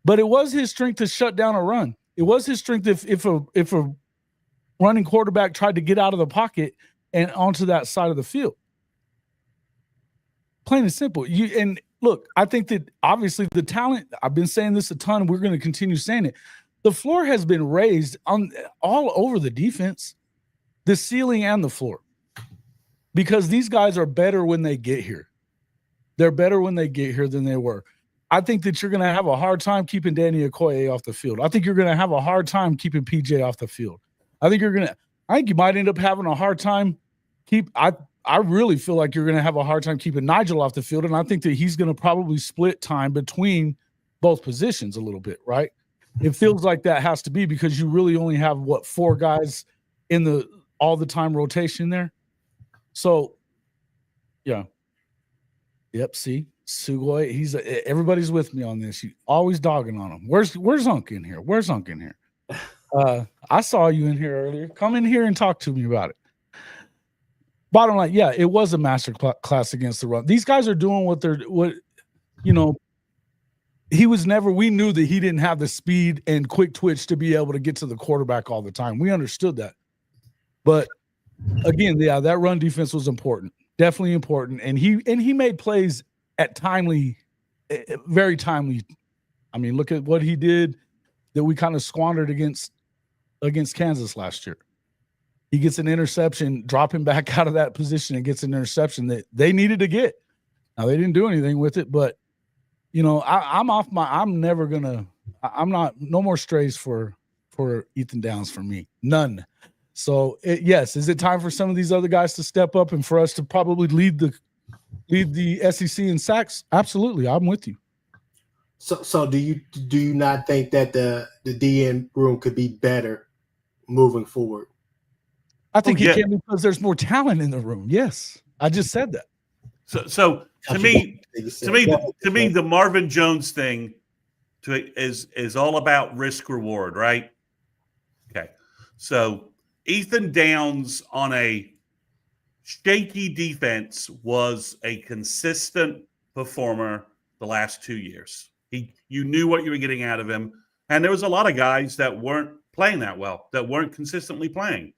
But it was his strength to shut down a run. It was his strength if a running quarterback tried to get out of the pocket and onto that side of the field. Plain and simple. And look, I think that obviously the talent, I've been saying this a ton, we're going to continue saying it. The floor has been raised on all over the defense, the ceiling and the floor. Because these guys are better when they get here. They're better when they get here than they were. I think that you're going to have a hard time keeping Danny Okoye off the field. I think you're going to have a hard time keeping PJ off the field. I think you might end up having a hard time I really feel like you're going to have a hard time keeping Nigel off the field, and I think that he's going to probably split time between both positions a little bit, right? It feels like that has to be because you really only have, 4 guys in the all-the-time rotation there? So, yeah. Yep, see? Sugoi, everybody's with me on this. You always dogging on him. Where's Unc in here? Where's Unc in here? I saw you in here earlier. Come in here and talk to me about it. Bottom line, yeah, it was a master class against the run. These guys are doing we knew that he didn't have the speed and quick twitch to be able to get to the quarterback all the time. We understood that. But again, yeah, that run defense was important, definitely important. And he made plays at very timely. I mean, look at what he did that we kind of squandered against Kansas last year. He gets an interception, dropping back out of that position and gets an interception that they needed to get. Now, they didn't do anything with it, but, no more strays for Ethan Downs for me. None. So, yes, is it time for some of these other guys to step up and for us to probably lead the SEC in sacks? Absolutely. I'm with you. So do you not think that the DN room could be better moving forward? I think it can because there's more talent in the room. Yes, I just said that. So to me, the Marvin Jones thing is all about risk reward, right? Okay, so Ethan Downs on a shaky defense was a consistent performer the last 2 years. You knew what you were getting out of him, and there was a lot of guys that weren't playing that well, that weren't consistently playing.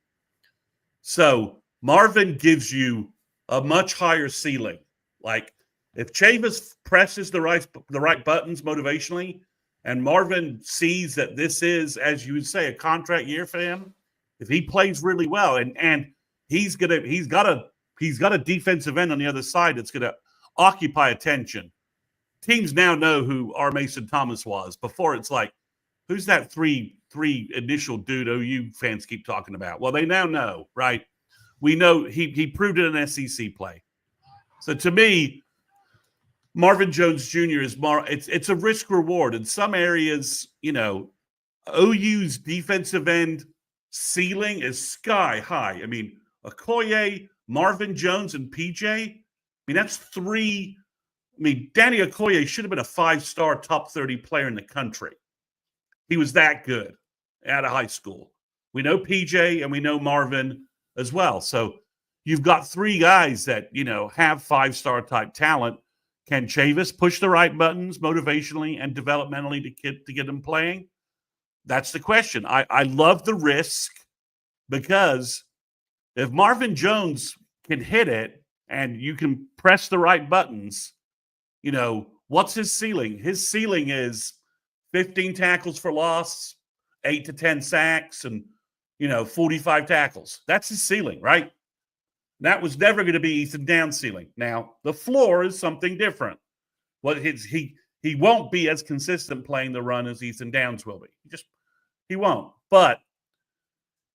So Marvin gives you a much higher ceiling. Like if Chavis presses the right buttons motivationally, and Marvin sees that this is, as you would say, a contract year for him, if he plays really well, and he's got a defensive end on the other side that's gonna occupy attention. Teams now know who R. Mason Thomas was. Before it's like, who's that three initial dude OU fans keep talking about? Well, they now know, right? We know he proved it in SEC play. So to me, Marvin Jones Jr. is it's a risk reward. In some areas, OU's defensive end ceiling is sky high. I mean, Okoye, Marvin Jones, and PJ. I mean, that's three. I mean, Danny Okoye should have been a 5-star top 30 player in the country. He was that good out of high school. We know PJ and we know Marvin as well. So you've got three guys that, have 5-star type talent. Can Chavis push the right buttons motivationally and developmentally to get him playing? That's the question. I love the risk because if Marvin Jones can hit it and you can press the right buttons, what's his ceiling? His ceiling is 15 tackles for loss, 8 to 10 sacks, and 45 tackles. That's his ceiling, right? That was never going to be Ethan Downs' ceiling. Now, the floor is something different. He won't be as consistent playing the run as Ethan Downs will be. He won't. But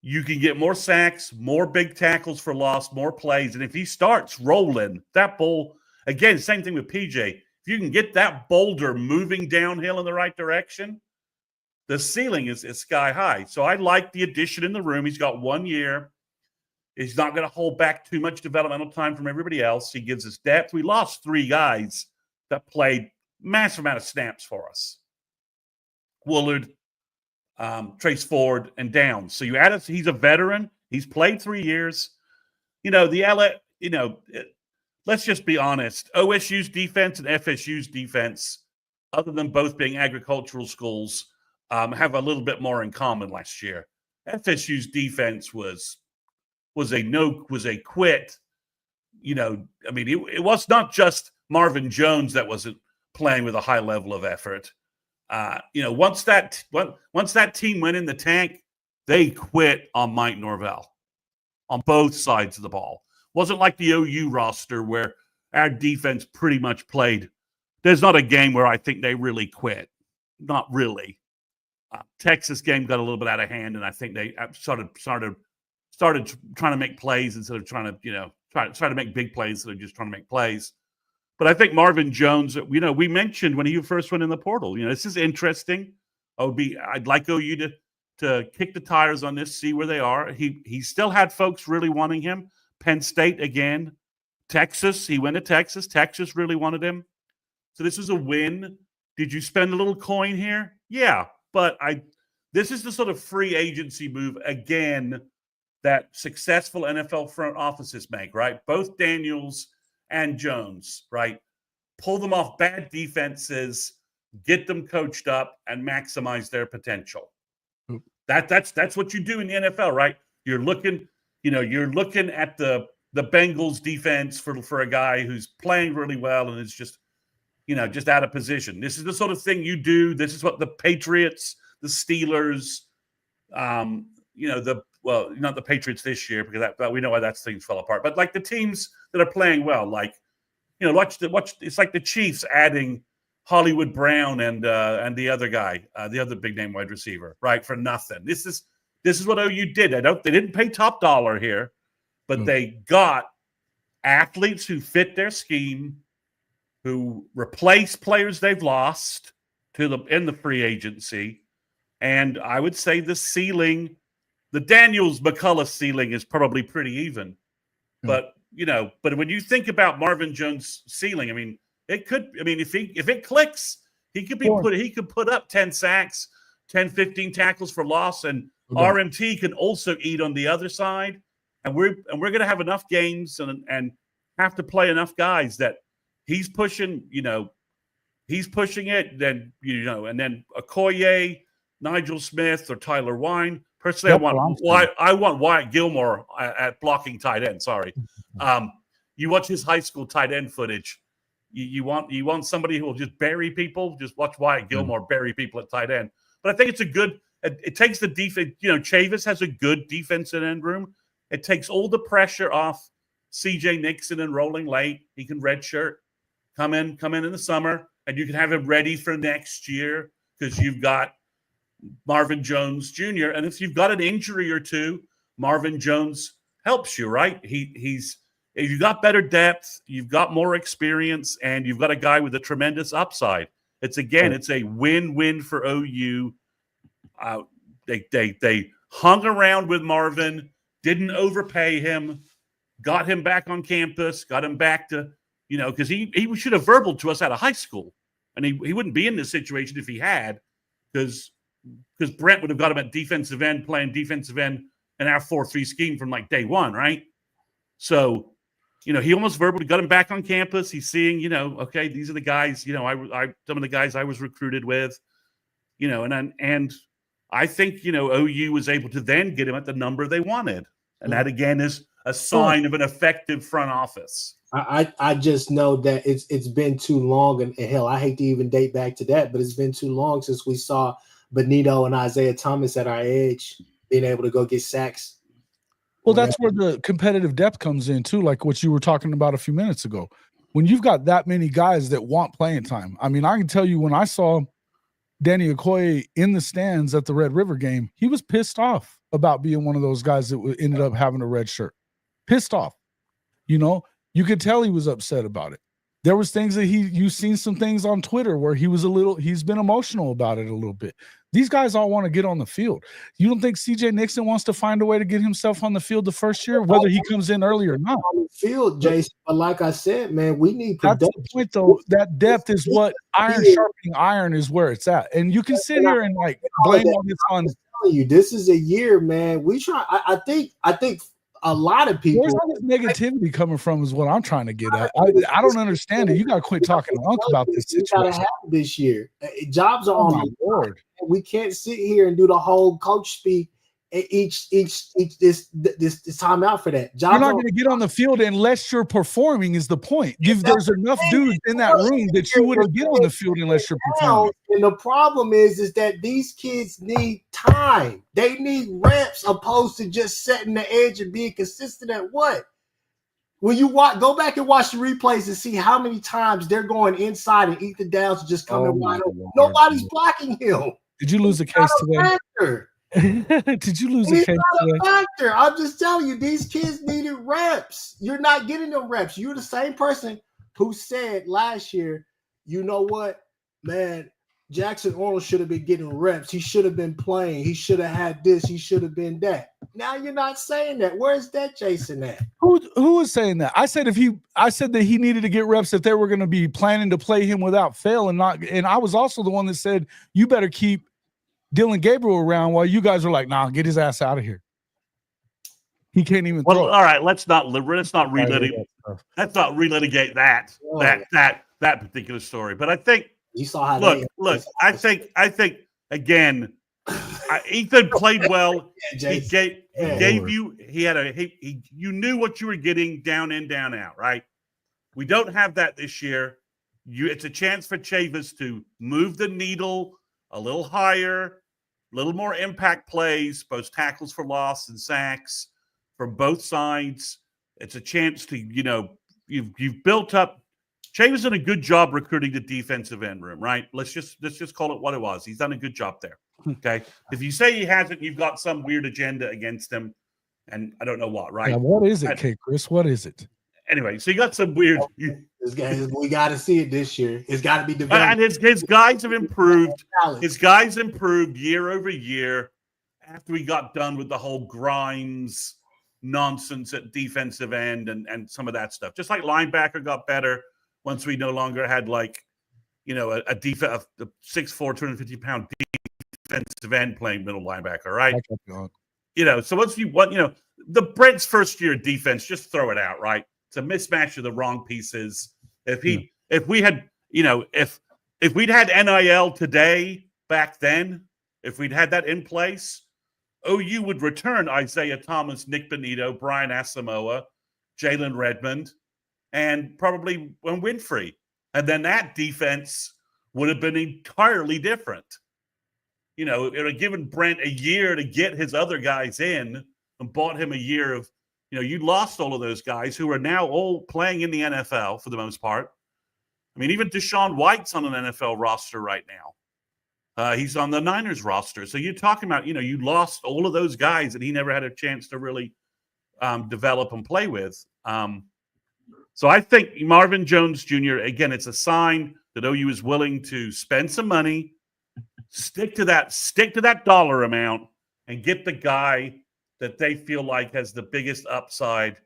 you can get more sacks, more big tackles for loss, more plays. And if he starts rolling, that ball, again, same thing with PJ. If you can get that boulder moving downhill in the right direction, the ceiling is sky high. So I like the addition in the room. He's got 1 year. He's not going to hold back too much developmental time from everybody else. He gives us depth. We lost 3 guys that played massive amount of snaps for us. Woolard, Trace Ford, and Downs. So you add us, he's a veteran. He's played 3 years. Let's just be honest. OSU's defense and FSU's defense, other than both being agricultural schools, have a little bit more in common last year. FSU's defense was a quit. It was not just Marvin Jones that wasn't playing with a high level of effort. Once that team went in the tank, they quit on Mike Norvell on both sides of the ball. Wasn't like the OU roster where our defense pretty much played. There's not a game where I think they really quit. Not really. Texas game got a little bit out of hand, and I think they started trying to make plays instead of trying to make big plays instead of just trying to make plays. But I think Marvin Jones, we mentioned when he first went in the portal, this is interesting. I'd like OU to kick the tires on this, see where they are. He still had folks really wanting him. Penn State again. Texas, he went to Texas. Texas really wanted him. So this is a win. Did you spend a little coin here? Yeah, but this is the sort of free agency move again that successful NFL front offices make, right? Both Daniels and Jones, right? Pull them off bad defenses, get them coached up, and maximize their potential. That's what you do in the NFL, right? You're looking at the Bengals defense for a guy who's playing really well and is just out of position. This is the sort of thing you do. This is what the Patriots, the Steelers, not the Patriots this year because we know why that thing fell apart. But like the teams that are playing well, watch. It's like the Chiefs adding Hollywood Brown and the other guy, the other big name wide receiver, right, for nothing. This is what OU did. They didn't pay top dollar here, but they got athletes who fit their scheme, who replace players they've lost in the free agency. And I would say the ceiling, the Daniels McCullough ceiling is probably pretty even. But when you think about Marvin Jones' ceiling, if it clicks, he could put up 10 sacks, 10, 15 tackles for loss, and RMT can also eat on the other side. And we're going to have enough games and have to play enough guys that he's pushing it. Then and then Okoye, Nigel Smith, or Tyler Wine. Personally, I want Wyatt Gilmore at blocking tight end. Sorry, you watch his high school tight end footage. You want somebody who will just bury people. Just watch Wyatt Gilmore bury people at tight end. But I think it's a good. It takes the defense. Chavis has a good defensive end room. It takes all the pressure off C.J. Nixon and rolling late. He can redshirt, come in in the summer, and you can have him ready for next year because you've got Marvin Jones Jr. And if you've got an injury or two, Marvin Jones helps you, right? You've got better depth, you've got more experience, and you've got a guy with a tremendous upside. It's a win-win for OU. They hung around with Marvin, didn't overpay him, got him back on campus, got him back to, because he should have verbal to us out of high school. And he wouldn't be in this situation if he had, because Brent would have got him at defensive end, playing defensive end in our 4-3 scheme from like day one, right? So, he almost verbally got him back on campus. He's seeing, okay, these are the guys, I some of the guys I was recruited with, and I think, OU was able to then get him at the number they wanted. And that, again, is a sign of an effective front office. I just know that it's been too long, and hell, I hate to even date back to that, but it's been too long since we saw Benito and Isaiah Thomas at our edge being able to go get sacks. Well, that's where the competitive depth comes in too, like what you were talking about a few minutes ago. When you've got that many guys that want playing time, I mean, I can tell you when I saw Danny Okoye in the stands at the Red River game, he was pissed off about being one of those guys that ended up having a red shirt. Pissed off. You could tell he was upset about it. There was things that you've seen some things on Twitter where he's been emotional about it a little bit. These guys all want to get on the field. You don't think CJ Nixon wants to find a way to get himself on the field the first year, whether he comes in early or not? On the field, Jason, but like I said, man, we need production. That's the point, though. That depth is what iron sharpening iron is where it's at. And you can sit here and like blame all this on. I'm telling you, this is a year, man. We try. I think a lot of people. Where's all this negativity coming from is what I'm trying to get at. I don't understand it. You got to quit talking about this situation. Got to happen this year. Jobs are on my board. We can't sit here and do the whole coach speak each this time out for that. Jobs You're not going to get on the field unless you're performing. Is the point? There's enough dudes in that room that you wouldn't get on the field unless you're performing. And the problem is that these kids need time. They need reps opposed to just setting the edge and being consistent at what? When you go back and watch the replays and see how many times they're going inside and Ethan Downs just coming wide open. Nobody's blocking him. Did you lose a case today? Did you lose a case today? Factor. I'm just telling you, these kids needed reps. You're not getting them reps. You're the same person who said last year, you know what, man, Jackson Arnold should have been getting reps. He should have been playing. He should have had this. He should have been that. Now you're not saying that. Where's that Jason at? Who was saying that? I said that he needed to get reps if they were going to be planning to play him without fail and I was also the one that said you better keep Dylan Gabriel around while you guys are like, nah, get his ass out of here. He can't even throw. All right, let's not relitigate that particular story. But I think you saw how look. I think again, Ethan played well. He gave you. You knew what you were getting down in, down out. Right. We don't have that this year. It's a chance for Chavis to move the needle a little higher, a little more impact plays, both tackles for loss and sacks from both sides. It's a chance to, you've built up. Chavis done a good job recruiting the defensive end room, right? Let's just call it what it was. He's done a good job there. Okay. If you say he hasn't, you've got some weird agenda against him, and I don't know what, right? Yeah, what is it, Chris? What is it? Anyway, so you got some weird. We got to see it this year. It's got to be developed. And his guys have improved. His guys improved year over year after we got done with the whole Grimes nonsense at defensive end and some of that stuff. Just like linebacker got better once we no longer had a 6'4", 250-pound defensive end playing middle linebacker, right? So once you want, the Brent's first year defense, just throw it out, right? It's a mismatch of the wrong pieces. If we'd had NIL today back then, if we'd had that in place, OU would return Isaiah Thomas, Nick Benito, Brian Asamoah, Jalen Redmond, and probably Winfrey. And then that defense would have been entirely different. It would have given Brent a year to get his other guys in and bought him a year of, you lost all of those guys who are now all playing in the NFL for the most part. I mean, even Deshaun White's on an NFL roster right now. He's on the Niners roster. So you're talking about, you lost all of those guys that he never had a chance to really develop and play with. So I think Marvin Jones Jr., again, it's a sign that OU is willing to spend some money, stick to that dollar amount, and get the guy that they feel like has the biggest upside,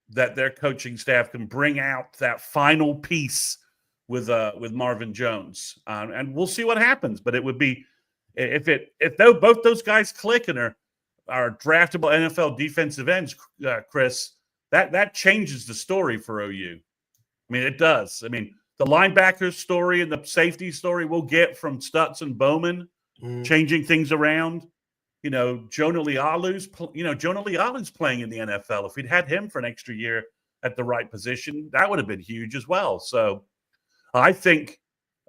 that their coaching staff can bring out that final piece with Marvin Jones, and we'll see what happens. But it would be if both those guys click and are draftable NFL defensive ends, Chris, that changes the story for OU. I mean, it does. I mean, the linebacker story and the safety story we'll get from Stutz and Bowman changing things around. Jonah Lealu's playing in the NFL. If we'd had him for an extra year at the right position, that would have been huge as well. So I think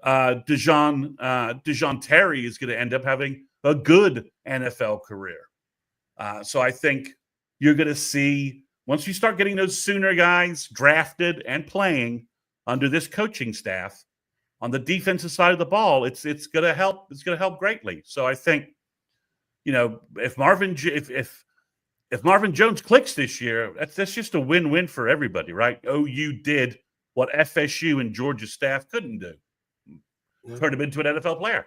Dejon Terry is going to end up having a good NFL career. So I think you're going to see, once you start getting those Sooner guys drafted and playing under this coaching staff on the defensive side of the ball, it's going to help. It's going to help greatly. So I think, if Marvin Jones clicks this year, that's just a win-win for everybody, right? OU did what FSU and Georgia staff couldn't do. Turned him into an NFL player.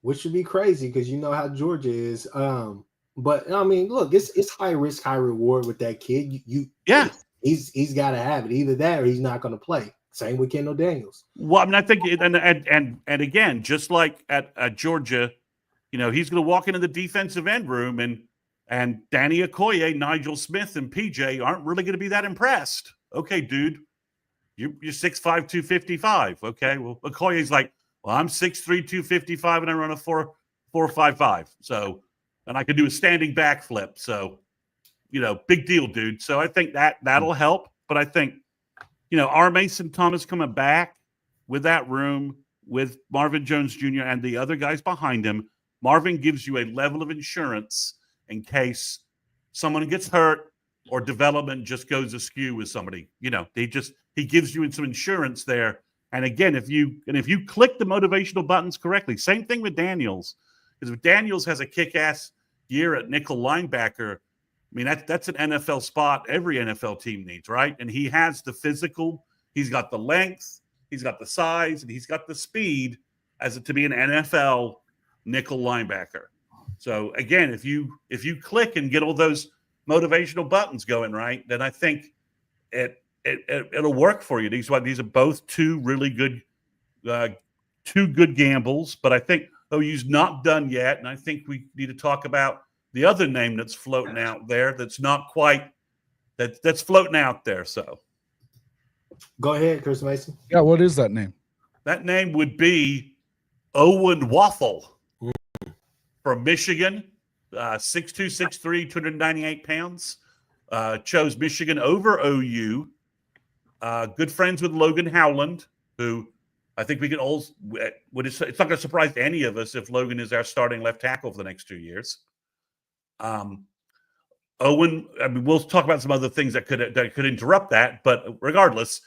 Which would be crazy because you know how Georgia is. But I mean, look, it's high risk, high reward with that kid. He's got to have it. Either that or he's not going to play. Same with Kendall Daniels. Well, I mean, I think, and again, just like at Georgia, he's going to walk into the defensive end room and Danny Okoye, Nigel Smith, and PJ aren't really going to be that impressed. Okay, dude, you're 6'5", 255. Okay, well, Okoye's like, well, I'm 6'3", 255, and I run a 4.55. So, and I can do a standing backflip. So, big deal, dude. So I think that'll help. But I think, R. Mason Thomas coming back with that room with Marvin Jones Jr. and the other guys behind him. Marvin gives you a level of insurance in case someone gets hurt or development just goes askew with somebody. He gives you some insurance there. And again, if you click the motivational buttons correctly, same thing with Daniels. Because if Daniels has a kick-ass year at nickel linebacker, I mean, that's an NFL spot every NFL team needs, right? And he has the physical, he's got the length, he's got the size, and he's got the speed to be an NFL nickel linebacker. So again, if you click and get all those motivational buttons going right, then I think it'll work for you. These are both two really good, two good gambles. But I think OU's not done yet, and I think we need to talk about the other name that's floating out there. That's not quite that's floating out there. So go ahead, Chris Mason. Yeah, what is that name? That name would be Owen Waffle. From Michigan, 6'2", 6'3", 298 pounds. Chose Michigan over OU. Good friends with Logan Howland, who I think we can all it's not going to surprise any of us if Logan is our starting left tackle for the next 2 years. Owen, I mean, we'll talk about some other things that could interrupt that, but regardless,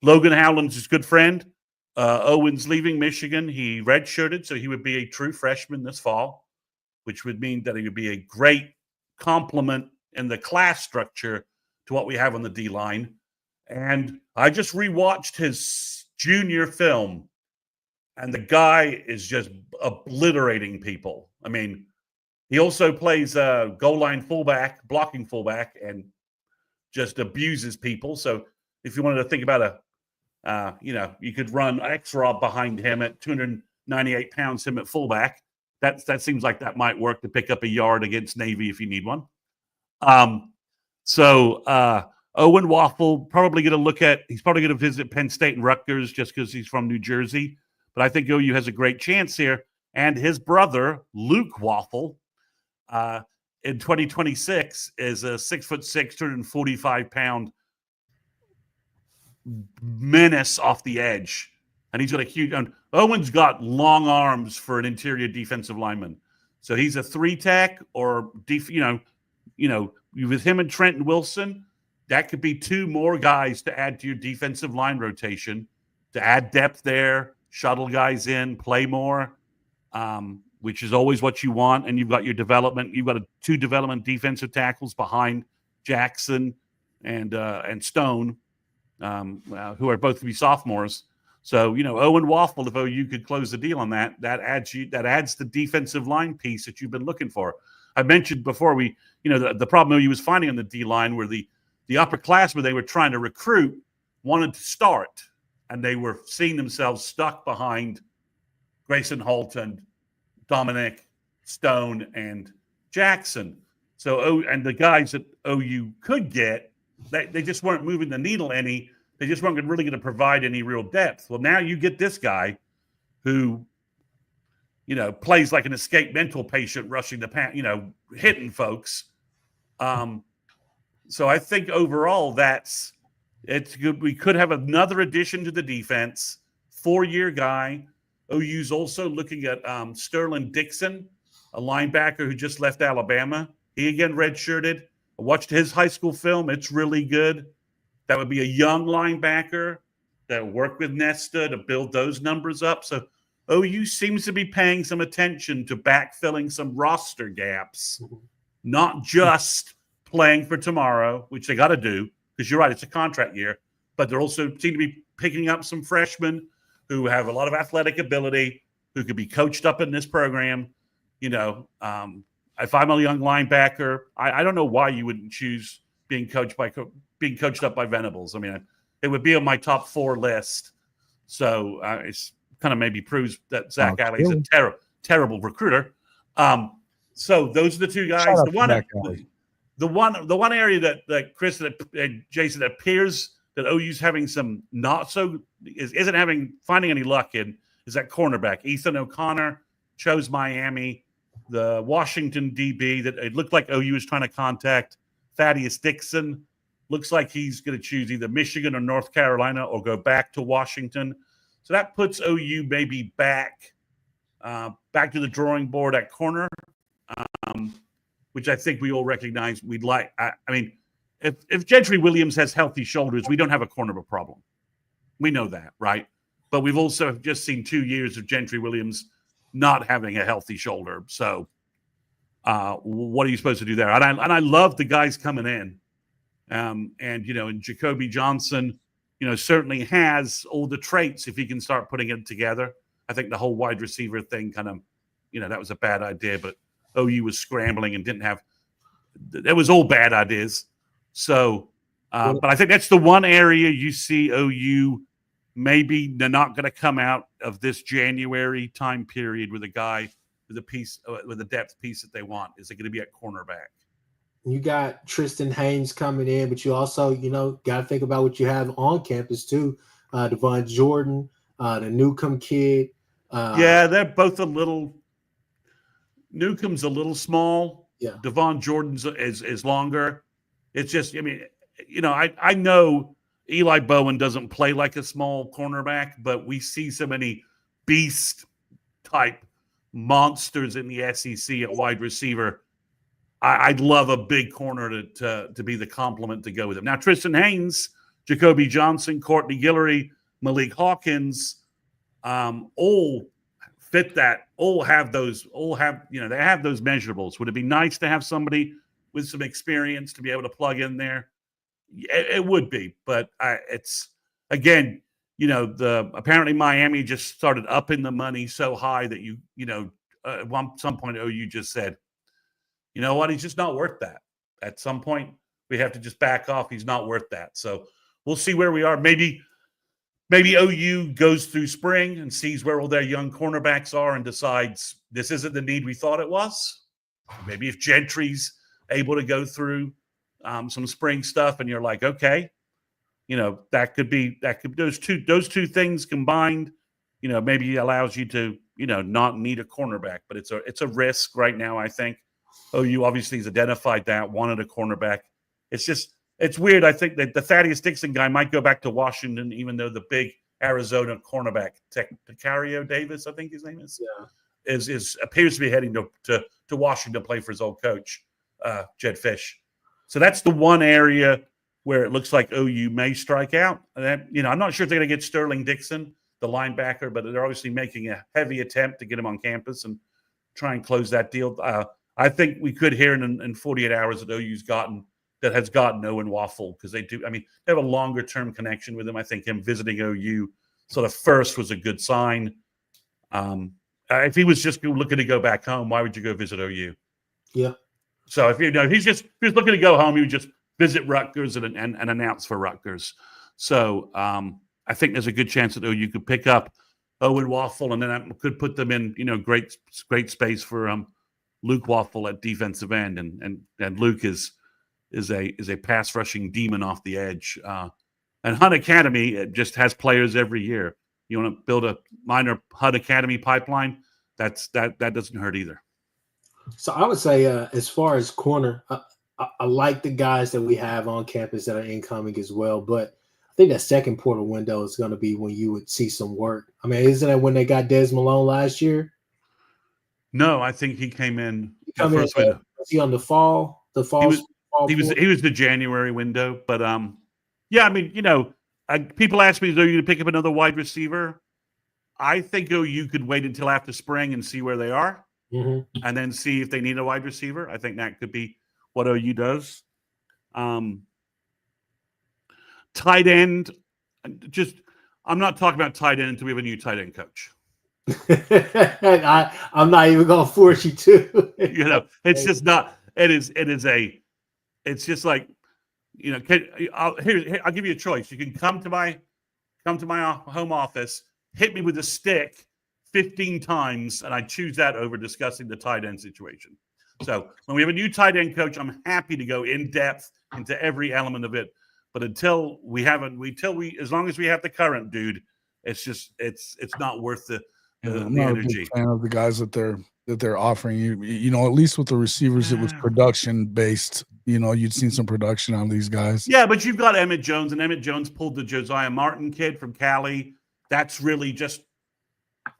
Logan Howland's his good friend. Owen's leaving Michigan. He redshirted, so he would be a true freshman this fall, which would mean that he would be a great complement in the class structure to what we have on the D-line. And I just rewatched his junior film, and the guy is just obliterating people. I mean, he also plays goal line fullback, blocking fullback, and just abuses people. So if you wanted to think about you could run X-Rob behind him at 298 pounds, him at fullback. That seems like that might work to pick up a yard against Navy if you need one. Owen Waffle probably going to he's probably going to visit Penn State and Rutgers just because he's from New Jersey. But I think OU has a great chance here. And his brother, Luke Waffle, in 2026 is a 6'6", 245-pound menace off the edge. And he's got a huge Owen's got long arms for an interior defensive lineman. So he's a 3-tech or with him and Trenton Wilson, that could be 2 more guys to add to your defensive line rotation to add depth there, shuttle guys in, play more, which is always what you want. And you've got your development. You've got 2 development defensive tackles behind Jackson and Stone, who are both to be sophomores. So, Owen Waffle, if OU could close the deal on that adds the defensive line piece that you've been looking for. I mentioned before the problem OU was finding on the D line were the upperclassmen they were trying to recruit wanted to start, and they were seeing themselves stuck behind Grayson Holton, Dominic, Stone, and Jackson. So, and the guys that OU could get, they just weren't moving the needle any. They just weren't really going to provide any real depth. Well, now you get this guy who, plays like an escaped mental patient rushing the pass, hitting folks. So I think overall it's good. We could have another addition to the defense, 4-year guy. OU's also looking at Sterling Dixon, a linebacker who just left Alabama. He again redshirted. I watched his high school film. It's really good. That would be a young linebacker that worked with Nesta to build those numbers up. So OU seems to be paying some attention to backfilling some roster gaps, not just playing for tomorrow, which they got to do, because you're right, it's a contract year, but they're also seem to be picking up some freshmen who have a lot of athletic ability, who could be coached up in this program. If I'm a young linebacker, I don't know why you wouldn't choose being coached up by Venables. I mean, it would be on my top 4 list. So it's kind of maybe proves that Zach Alley is a terrible recruiter. So those are the two guys. The one area that Chris and Jason appears that OU's having some isn't finding any luck in is that cornerback. Ethan O'Connor chose Miami. The Washington DB that it looked like OU was trying to contact, Thaddeus Dixon, looks like he's going to choose either Michigan or North Carolina or go back to Washington. So that puts OU maybe back to the drawing board at corner, which I think we all recognize we'd like. I mean, if Gentry Williams has healthy shoulders, we don't have a corner problem. We know that, right? But we've also just seen 2 years of Gentry Williams not having a healthy shoulder. So what are you supposed to do there? And I love the guys coming in. And Jacoby Johnson, certainly has all the traits if he can start putting it together. I think the whole wide receiver thing kind of, that was a bad idea, but OU was scrambling and it was all bad ideas. So, but I think that's the one area you see OU maybe they're not going to come out of this January time period with a guy with a depth piece that they want. Is it going to be at cornerback? You got Tristan Haynes coming in, but you also, got to think about what you have on campus too. Devon Jordan, the Newcomb kid. They're both a little. Newcomb's a little small. Yeah. Devon Jordan's is longer. It's just, I know Eli Bowen doesn't play like a small cornerback, but we see so many beast type monsters in the SEC at wide receiver. I'd love a big corner to be the complement to go with him. Now, Tristan Haynes, Jacoby Johnson, Courtney Guillory, Malik Hawkins, all fit that. They have those measurables. Would it be nice to have somebody with some experience to be able to plug in there? It would be, but it's again, apparently Miami just started upping the money so high that at some point OU just said, you know what? He's just not worth that. At some point, we have to just back off. He's not worth that. So we'll see where we are. Maybe OU goes through spring and sees where all their young cornerbacks are and decides this isn't the need we thought it was. Maybe if Gentry's able to go through some spring stuff and you're like, okay, those two things combined, maybe allows you to, not need a cornerback, but it's a risk right now, I think. OU obviously has identified that, wanted a cornerback. It's weird. I think that the Thaddeus Dixon guy might go back to Washington, even though the big Arizona cornerback, Tecario Davis, I think his name is, appears to be heading to Washington to play for his old coach, Jed Fish. So that's the one area where it looks like OU may strike out. And then, I'm not sure if they're going to get Sterling Dixon, the linebacker, but they're obviously making a heavy attempt to get him on campus and try and close that deal. I think we could hear in 48 hours that OU's has gotten Owen Waffle because they do. I mean, they have a longer term connection with him. I think him visiting OU sort of first was a good sign. If he was just looking to go back home, why would you go visit OU? Yeah. So if if he's looking to go home, he would just visit Rutgers and announce for Rutgers. So I think there's a good chance that OU could pick up Owen Waffle, and then that could put them in great space for Luke Waffle at defensive end, and Luke is a pass rushing demon off the edge. And Hunt Academy just has players every year. You want to build a minor Hunt Academy pipeline? That doesn't hurt either. So I would say, as far as corner, I like the guys that we have on campus that are incoming as well. But I think that second portal window is going to be when you would see some work. I mean, isn't that when they got Des Malone last year? No, I think he came in the first window. Was he on the fall? He was the January window. But yeah, I mean, people ask me, are you going to pick up another wide receiver? I think OU could wait until after spring and see where they are, and then see if they need a wide receiver. I think that could be what OU does. Tight end, I'm not talking about tight end until we have a new tight end coach. I'm not even going to force you to. It's just not. It's just like, I'll give you a choice. You can come to my home office, hit me with a stick 15 times, and I choose that over discussing the tight end situation. So when we have a new tight end coach, I'm happy to go in depth into every element of it. But as long as we have the current dude, it's not worth the I'm not energy. a big fan of the guys that they're offering you. At least with the receivers, it was production based. You'd seen some production on these guys. Yeah, but you've got Emmett Jones, and Emmett Jones pulled the Josiah Martin kid from Cali. That's really just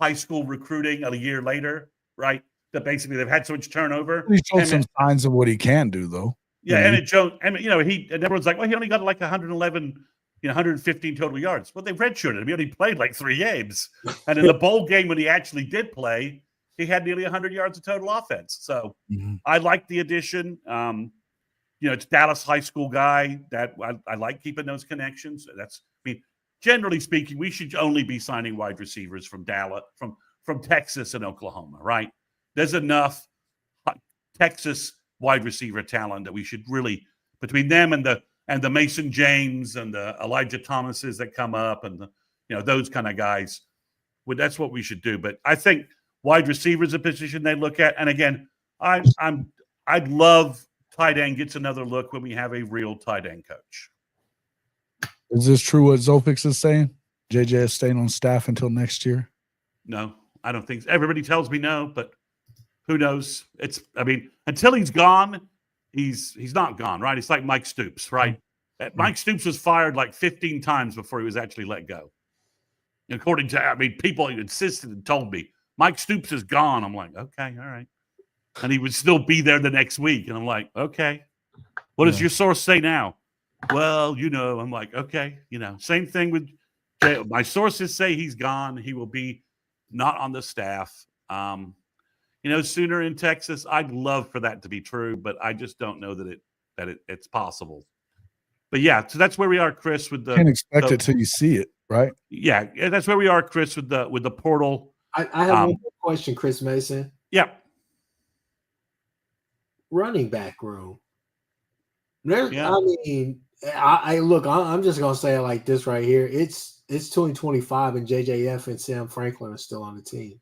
high school recruiting a year later, right? That basically they've had so much turnover. He showed some signs of what he can do, though. Yeah, Emmett Jones. And everyone's like, well, he only got like 111, 115 total yards. Well, they redshirted him. He only played like 3 games, and in the bowl game when he actually did play, he had nearly 100 yards of total offense. So I like the addition. It's Dallas high school guy that I like keeping those connections. Generally speaking, we should only be signing wide receivers from Dallas, from Texas and Oklahoma, right? There's enough Texas wide receiver talent that we should really, between them and the Mason James and the Elijah Thomases that come up and those kind of guys, that's what we should do. But I think wide receiver is a position they look at. And again, I'd love tight end gets another look when we have a real tight end coach. Is this true what Zofix is saying? JJ is staying on staff until next year? No, I don't think so. Everybody tells me no, but who knows? Until he's gone, he's not gone, right? It's like Mike Stoops, right? Mike Stoops was fired like 15 times before he was actually let go. According to, people insisted and told me, Mike Stoops is gone. I'm like, okay, all right. And he would still be there the next week. And I'm like, okay. What does your source say now? Well, I'm like, okay, same thing with Jay. My sources say he's gone. He will be not on the staff. Sooner in Texas. I'd love for that to be true, but I just don't know that it's possible. But yeah, so that's where we are, Chris. With the can't expect it till you see it, right? Yeah, that's where we are, Chris. With the portal. I have one more question, Chris Mason. Yeah. Running back room. I'm just gonna say it like this right here. It's 2025 and JJF and Sam Franklin are still on the team.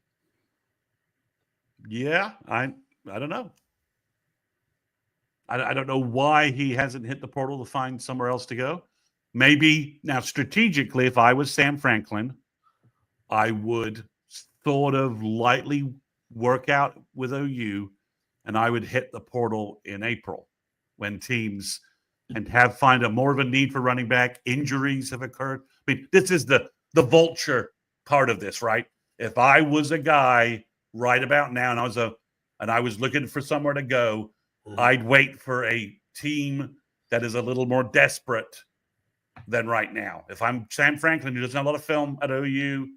Yeah, I don't know. I don't know why he hasn't hit the portal to find somewhere else to go. Maybe now strategically, if I was Sam Franklin, I would sort of lightly work out with OU, and I would hit the portal in April when teams find a more of a need for running back. Injuries have occurred. This is the vulture part of this, right? If I was a guy right about now, and I was looking for somewhere to go, I'd wait for a team that is a little more desperate than right now. If I'm Sam Franklin, who doesn't have a lot of film at OU,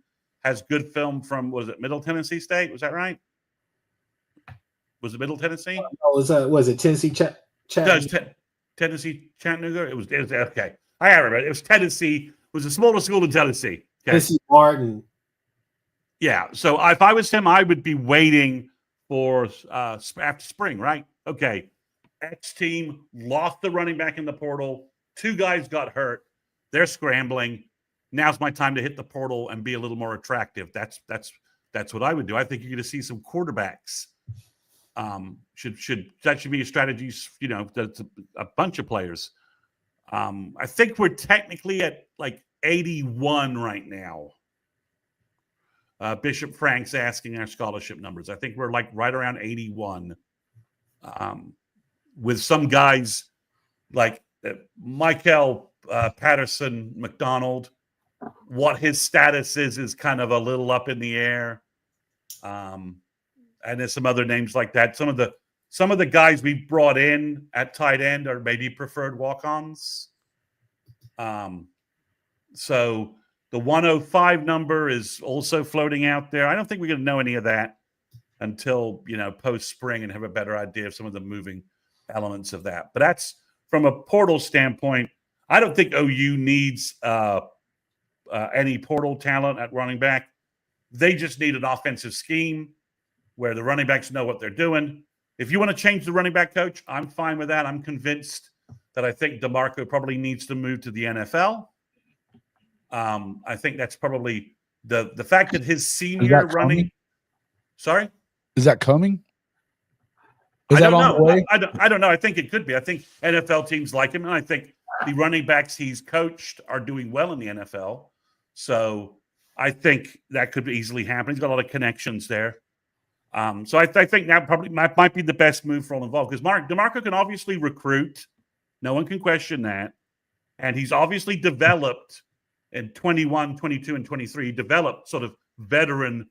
has good film from, was it Middle Tennessee State? Was that right? Was it Middle Tennessee? Was it Tennessee Chattanooga? Tennessee Chattanooga? It was okay. I remember it. It was Tennessee. It was the smallest school in Tennessee. Okay. Missy Martin. Yeah. So if I was him, I would be waiting for after spring, right? Okay. X team lost the running back in the portal. 2 guys got hurt. They're scrambling. Now's my time to hit the portal and be a little more attractive. That's what I would do. I think you're going to see some quarterbacks. Should be a strategy. That's a bunch of players. I think we're technically at like 81 right now. Bishop Frank's asking our scholarship numbers. I think we're like right around 81. With some guys like Michael Patterson McDonald, what his status is kind of a little up in the air. And there's some other names like that. Some of the guys we brought in at tight end are maybe preferred walk-ons. So the 105 number is also floating out there. I don't think we're going to know any of that until, post-spring and have a better idea of some of the moving elements of that. But that's from a portal standpoint. I don't think OU needs any portal talent at running back. They just need an offensive scheme where the running backs know what they're doing. If you want to change the running back coach, I'm fine with that. I'm convinced that I think DeMarco probably needs to move to the NFL. I think that's probably the fact that his senior running. Sorry? Is that coming? I don't know. I don't know. I think it could be. I think NFL teams like him, and I think the running backs he's coached are doing well in the NFL. So I think that could easily happen. He's got a lot of connections there. So I think that probably might be the best move for all involved, because DeMarco can obviously recruit. No one can question that. And he's obviously developed in 21, 22, and 23. He developed sort of veteran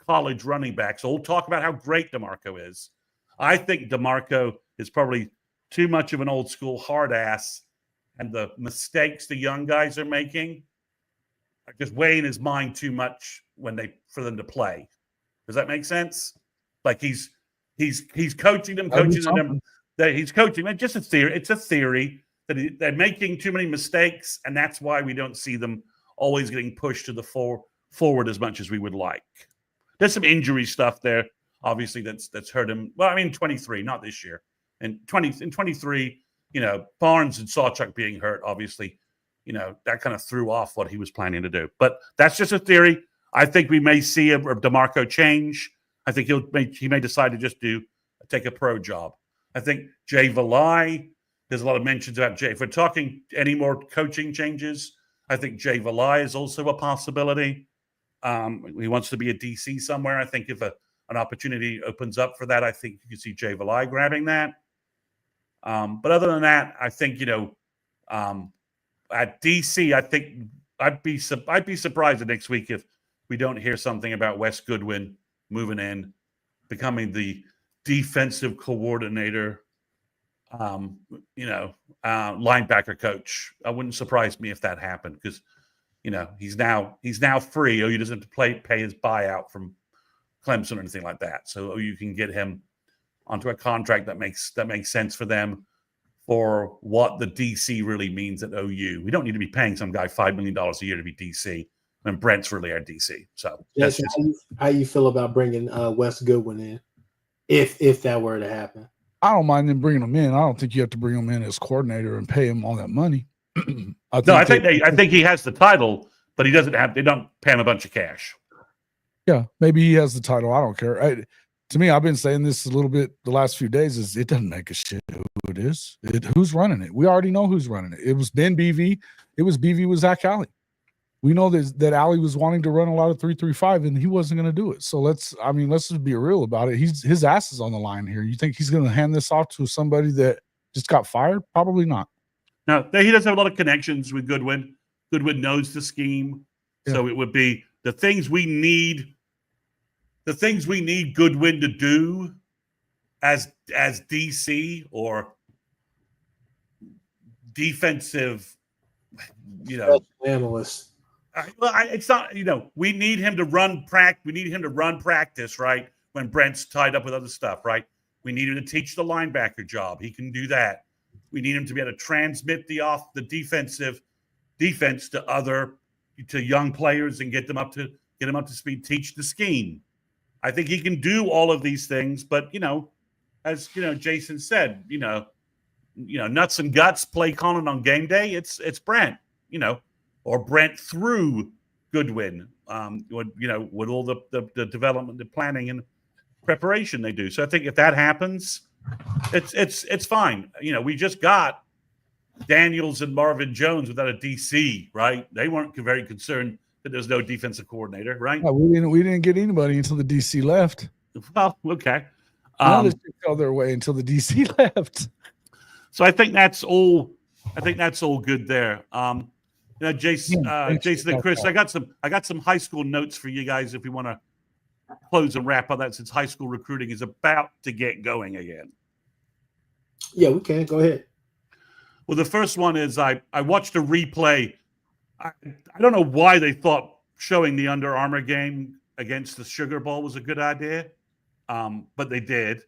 college running backs. So we'll talk about how great DeMarco is. I think DeMarco is probably too much of an old school hard ass, and the mistakes the young guys are making are just weighing his mind too much for them to play. Does that make sense? Like he's coaching them. That he's coaching them. Just a theory. It's a theory that they're making too many mistakes, and that's why we don't see them always getting pushed to the forward as much as we would like. There's some injury stuff there, obviously, that's hurt him. Well, I mean, 23, not this year. In 23, Barnes and Sawchuk being hurt, obviously, that kind of threw off what he was planning to do. But that's just a theory. I think we may see a DeMarco change. I think he may decide to just take a pro job. I think Jay Valai, there's a lot of mentions about Jay. If we're talking any more coaching changes, I think Jay Valai is also a possibility. He wants to be a DC somewhere. I think if an opportunity opens up for that, I think you can see Jay Valai grabbing that. But other than that, I think, at DC, I think I'd be surprised next week if we don't hear something about Wes Goodwin moving in, becoming the defensive coordinator, linebacker coach. It wouldn't surprise me if that happened, because, he's now free. OU doesn't have to pay his buyout from Clemson or anything like that. So you can get him onto a contract that makes sense for them for what the DC really means at OU. We don't need to be paying some guy $5 million a year to be DC when Brent's really our DC. So yes, how you feel about bringing Wes Goodwin in, if that were to happen? I don't mind them bringing him in. I don't think you have to bring him in as coordinator and pay him all that money. I think he has the title, but he doesn't have. They don't pay him a bunch of cash. Yeah, maybe he has the title. I don't care. To me, I've been saying this a little bit the last few days. Is it doesn't make a shit who it is. Who's running it? We already know who's running it. It was Ben BV. It was BV with Zach Alley. We know that Alley was wanting to run a lot of 3-3-5, and he wasn't going to do it. So let's just be real about it. His ass is on the line here. You think he's going to hand this off to somebody that just got fired? Probably not. No, he does have a lot of connections with Goodwin. Goodwin knows the scheme, so it would be the things we need. The things we need Goodwin to do as DC or defensive, analyst. Well, it's not. We need him to run practice. We need him to run practice, right? When Brent's tied up with other stuff, right? We need him to teach the linebacker job. He can do that. We need him to be able to transmit the defense to other to young players and get them up to speed, teach the scheme. I think he can do all of these things, but as Jason said, nuts and guts play calling on game day. It's Brent, or Brent through Goodwin, with all the development, the planning, and preparation they do. So I think if that happens, it's fine. We just got Daniels and Marvin Jones without a DC, right? They weren't very concerned that there's no defensive coordinator, right? Yeah, we didn't get anybody until the DC left. Well, okay. None of this fell their way until the DC left. So I think that's all. Good there. Jason and Chris, I got some high school notes for you guys if you want to close and wrap on that, since high school recruiting is about to get going again. Yeah, we can. Go ahead. Well, the first one is I watched a replay. I don't know why they thought showing the Under Armour game against the Sugar Bowl was a good idea, but they did.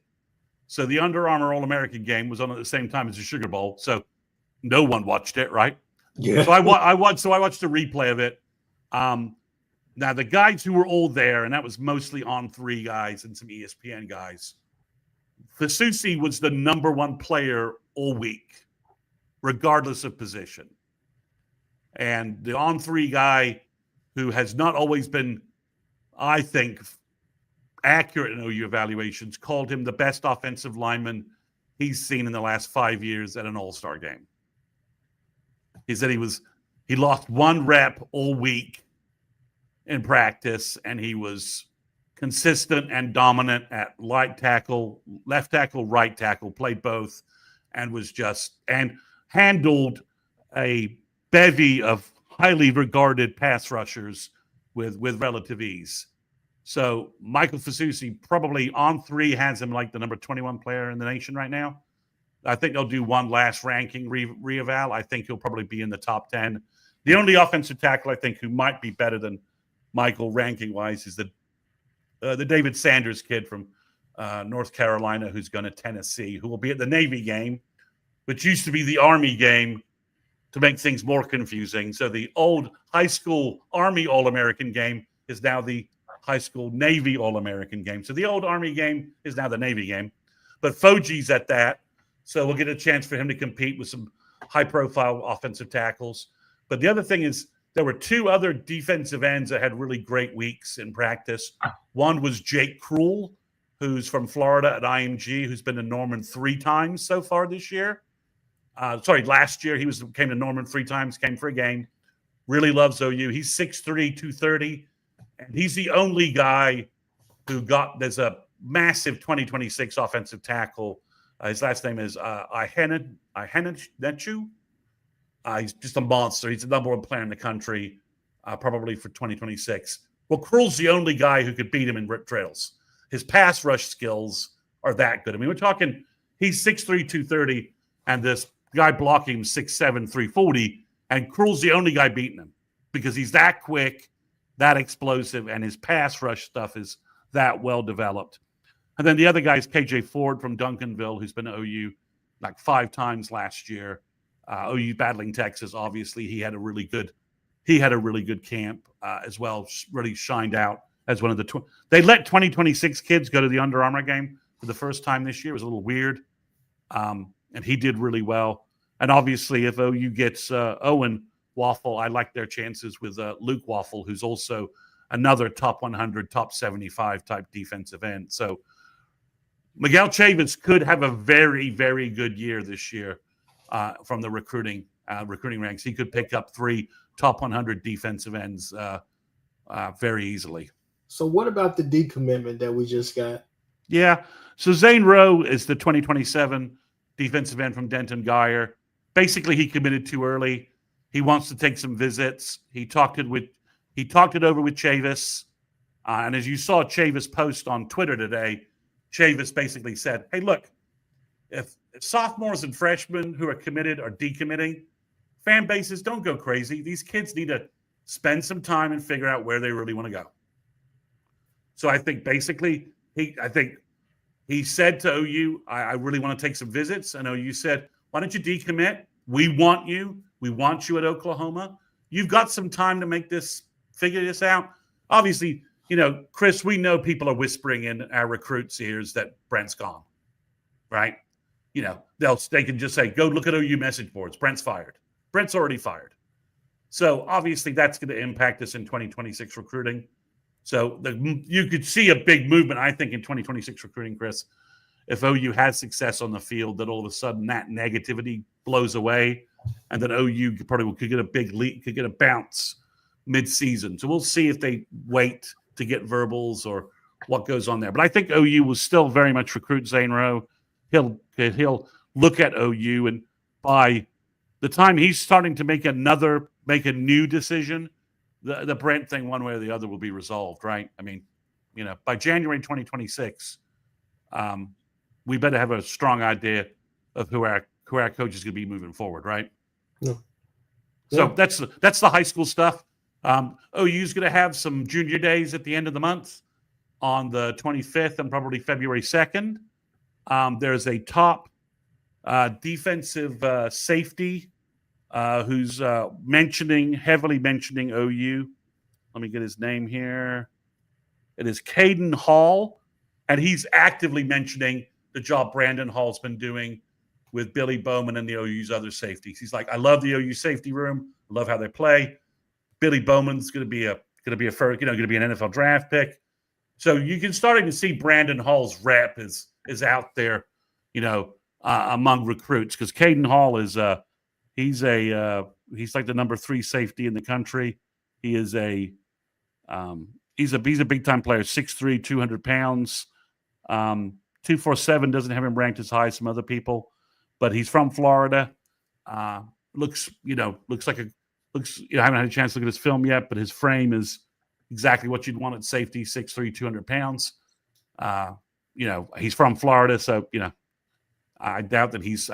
So the Under Armour All-American game was on at the same time as the Sugar Bowl, so no one watched it, right? Yeah. So I watched a replay of it. Now the guys who were all there, and that was mostly On3 guys and some ESPN guys. Fasusi was the number one player all week, regardless of position. And the On3 guy, who has not always been, I think, accurate in OU evaluations, called him the best offensive lineman he's seen in the last 5 years at an All-Star game. He said he lost one rep all week in practice, and he was consistent and dominant at left tackle, right tackle, played both, and handled a bevy of highly regarded pass rushers with relative ease. So Michael Fasusi, probably On3, has him like the number 21 player in the nation right now. I think they'll do one last ranking reeval. I think he'll probably be in the top 10. The only offensive tackle I think who might be better than Michael ranking-wise is the David Sanders kid from North Carolina, who's going to Tennessee, who will be at the Navy game, which used to be the Army game, to make things more confusing. So the old high school Army All-American game is now the high school Navy All-American game. So the old Army game is now the Navy game. But Foji's at that, so we'll get a chance for him to compete with some high-profile offensive tackles. But the other thing is there were two other defensive ends that had really great weeks in practice. One was Jake Krull, who's from Florida at IMG, who's been to Norman 3 times so far this year. Last year he came to Norman 3 times, came for a game. Really loves OU. He's 6'3", 230, and he's the only guy who there's a massive 2026 offensive tackle. His last name is Ihenachu. He's just a monster. He's the number one player in the country, probably for 2026. Well, Krull's the only guy who could beat him in rip trails. His pass rush skills are that good. I mean, we're talking he's 6'3", 230, and this guy blocking him 6'7", 340, and Krull's the only guy beating him because he's that quick, that explosive, and his pass rush stuff is that well developed. And then the other guy is KJ Ford from Duncanville, who's been to OU like 5 times last year. OU battling Texas, obviously, he had a really good camp as well. Really shined out as one of the. They let 2026 kids go to the Under Armour game for the first time this year. It was a little weird, and he did really well. And obviously, if OU gets Owen Waffle, I like their chances with Luke Waffle, who's also another top 100, top 75 type defensive end. So Miguel Chavis could have a very, very good year this year from the recruiting ranks. He could pick up 3 top 100 defensive ends very easily. So what about the decommitment that we just got? Yeah. So Zane Rowe is the 2027 defensive end from Denton Geyer. Basically, he committed too early. He wants to take some visits. He talked it over with Chavis. And as you saw Chavis post on Twitter today, Chavis basically said, hey, look, if sophomores and freshmen who are committed are decommitting, fan bases don't go crazy. These kids need to spend some time and figure out where they really want to go. So I think basically he said to OU, I really want to take some visits. And OU said, why don't you decommit? We want you. We want you at Oklahoma. you've got some time to figure this out. Obviously, Chris, we know people are whispering in our recruits' ears that Brent's gone, right? They can just say, go look at OU message boards. Brent's fired. Brent's already fired. So obviously that's going to impact us in 2026 recruiting. So you could see a big movement, I think, in 2026 recruiting, Chris. If OU has success on the field, that all of a sudden that negativity blows away, and then OU could get a big leap, could get a bounce mid-season. So we'll see if they wait to get verbals or what goes on there. But I think OU will still very much recruit Zane Rowe. He'll look at OU, and by the time he's starting to make a new decision, the Brent thing, one way or the other, will be resolved, right? I mean, by January 2026, we better have a strong idea of who our coach is going to be moving forward, right? Yeah. So that's the high school stuff. OU's going to have some junior days at the end of the month on the 25th and probably February 2nd. There's a top defensive safety who's heavily mentioning OU. Let me get his name here. It is Caden Hall, and he's actively mentioning the job Brandon Hall's been doing with Billy Bowman and the OU's other safeties. He's like, I love the OU safety room. I love how they play. Billy Bowman's going to be an NFL draft pick. So you can starting to see Brandon Hall's rep is out there, among recruits, because Caden Hall is he's like the number 3 safety in the country. He is he's a big time player, 6'3", 200 pounds. 247 doesn't have him ranked as high as some other people, but he's from Florida. I haven't had a chance to look at his film yet, but his frame is exactly what you'd want at safety, 6'3", 200 pounds. He's from Florida, so I doubt that he's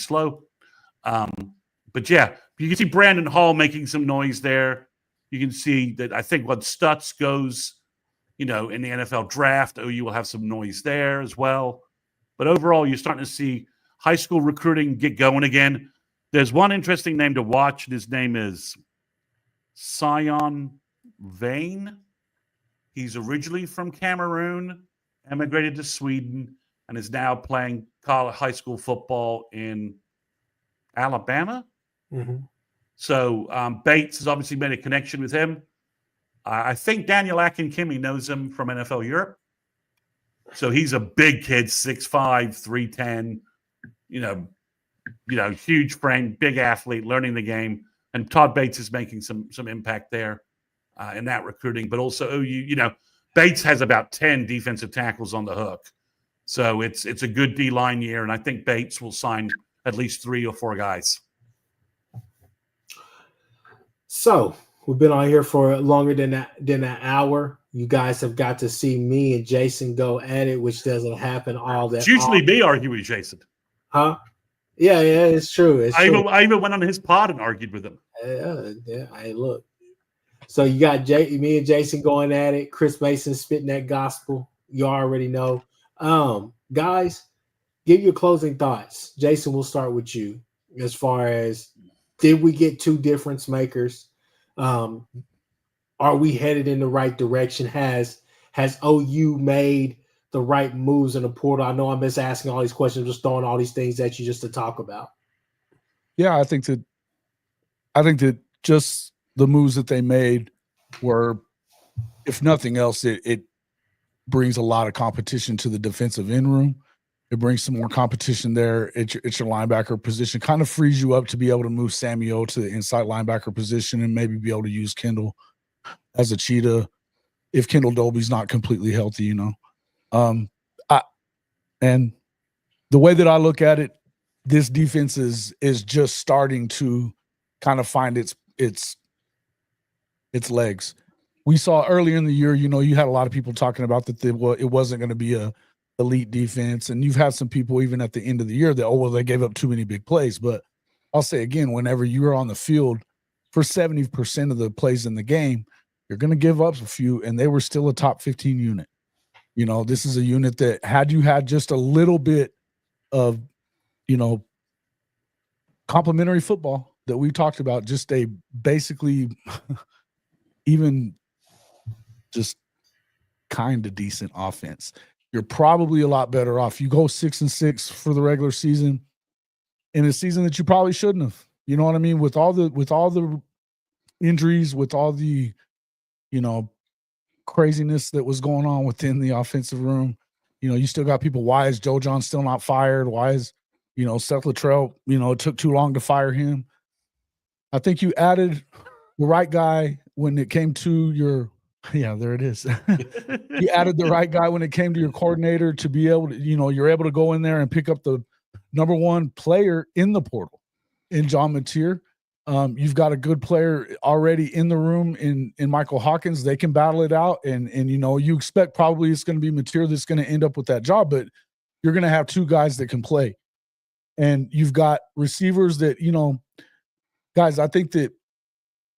slow. But yeah, you can see Brandon Hall making some noise there. You can see that I think when Stutz goes, in the NFL draft, OU will have some noise there as well. But overall, you're starting to see high school recruiting get going again. There's one interesting name to watch, and his name is Sion Vane. He's originally from Cameroon, emigrated to Sweden, and is now playing high school football in Alabama. Mm-hmm. So Bates has obviously made a connection with him. I think Daniel Akinkimi knows him from NFL Europe. So he's a big kid, 6'5", 310, huge frame, big athlete, learning the game. And Todd Bates is making some impact there in that recruiting. But also OU, Bates has about 10 defensive tackles on the hook. So it's a good D-line year, and I think Bates will sign at least 3 or 4 guys. So we've been on here for longer than an hour. You guys have got to see me and Jason go at it, which doesn't happen all that. It's usually me arguing with Jason. Huh? Yeah, it's true. I even went on his pod and argued with him. Yeah. Hey, look. So you got me and Jason going at it. Chris Mason spitting that gospel. You already know. Guys, give your closing thoughts. Jason, we'll start with you. As far as, did we get 2 difference makers? Are we headed in the right direction? Has OU made the right moves in the portal? I know I'm just asking all these questions, just throwing all these things at you just to talk about. Yeah, I think that just the moves that they made were, if nothing else, it brings a lot of competition to the defensive end room. It brings some more competition there. It's your linebacker position. Kind of frees you up to be able to move Samuel to the inside linebacker position and maybe be able to use Kendall as a cheetah if Kendal Dolby's not completely healthy, and the way that I look at it, this defense is just starting to kind of find its legs. We saw earlier in the year, you had a lot of people talking about that it wasn't going to be a elite defense, and you've had some people even at the end of the year that, they gave up too many big plays. But I'll say again, whenever you're on the field for 70% of the plays in the game, you're going to give up a few, and they were still a top 15 unit. This is a unit that had you had just a little bit of, complimentary football, that we talked about, just a basically even just kind of decent offense, you're probably a lot better off. You go 6-6 for the regular season in a season that you probably shouldn't have. You know what I mean? With all the injuries, with all the, craziness that was going on within the offensive room, you still got people. Why is Joe John still not fired? Why is, Seth Luttrell, it took too long to fire him. I think you added the right guy when it came to your, yeah, there it is. You added the right guy when it came to your coordinator to be able to, you're able to go in there and pick up the number one player in the portal in John Mateer. You've got a good player already in the room in Michael Hawkins. They can battle it out. And you expect probably it's going to be Mateer that's going to end up with that job, but you're going to have two guys that can play. And you've got receivers that, guys, I think that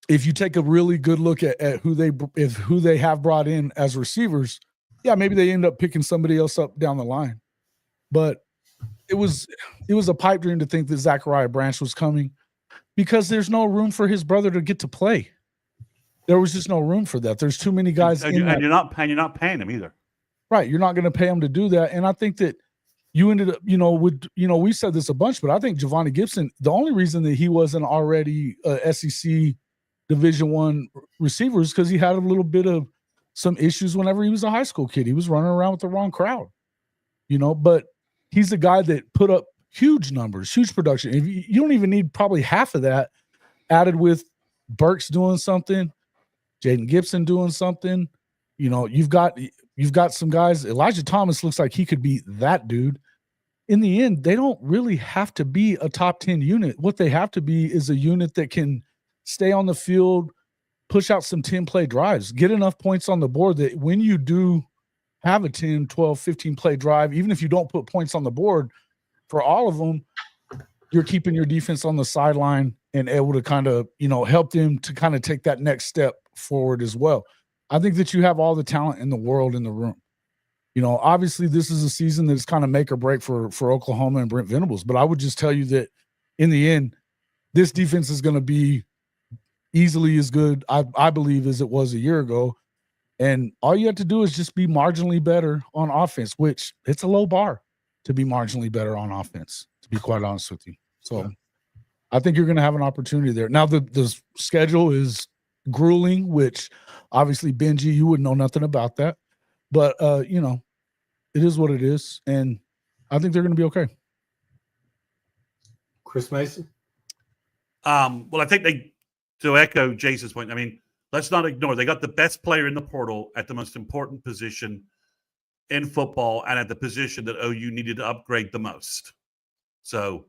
if you take a really good look at who they have brought in as receivers, yeah, maybe they end up picking somebody else up down the line. But it was a pipe dream to think that Zachariah Branch was coming, because there's no room for his brother to get to play. There was just no room for that. There's too many guys and you're not paying him either. Right. You're not going to pay him to do that. And I think that you ended up, we said this a bunch, but I think Giovanni Gibson, the only reason that he wasn't already a SEC Division I receiver is because he had a little bit of some issues whenever he was a high school kid. He was running around with the wrong crowd, but he's the guy that put up huge numbers, huge production. If you don't even need probably half of that added with Burks doing something, Jaden Gibson doing something. You've got some guys. Elijah Thomas looks like he could be that dude. In the end, they don't really have to be a top 10 unit. What they have to be is a unit that can stay on the field, push out some 10-play drives, get enough points on the board that when you do have a 10, 12, 15-play drive, even if you don't put points on the board for all of them, you're keeping your defense on the sideline and able to kind of, help them to kind of take that next step forward as well. I think that you have all the talent in the world in the room. Obviously this is a season that's kind of make or break for Oklahoma and Brent Venables, but I would just tell you that in the end, this defense is going to be easily as good, I believe, as it was a year ago. And all you have to do is just be marginally better on offense, which it's a low bar to be marginally better on offense, to be quite honest with you. So I think you're going to have an opportunity there. Now, the schedule is grueling, which obviously, Benji, you wouldn't know nothing about that. But, it is what it is. And I think they're going to be okay. Chris Mason? Well, I think to echo Jason's point, let's not ignore, they got the best player in the portal at the most important position in football and at the position that OU needed to upgrade the most. So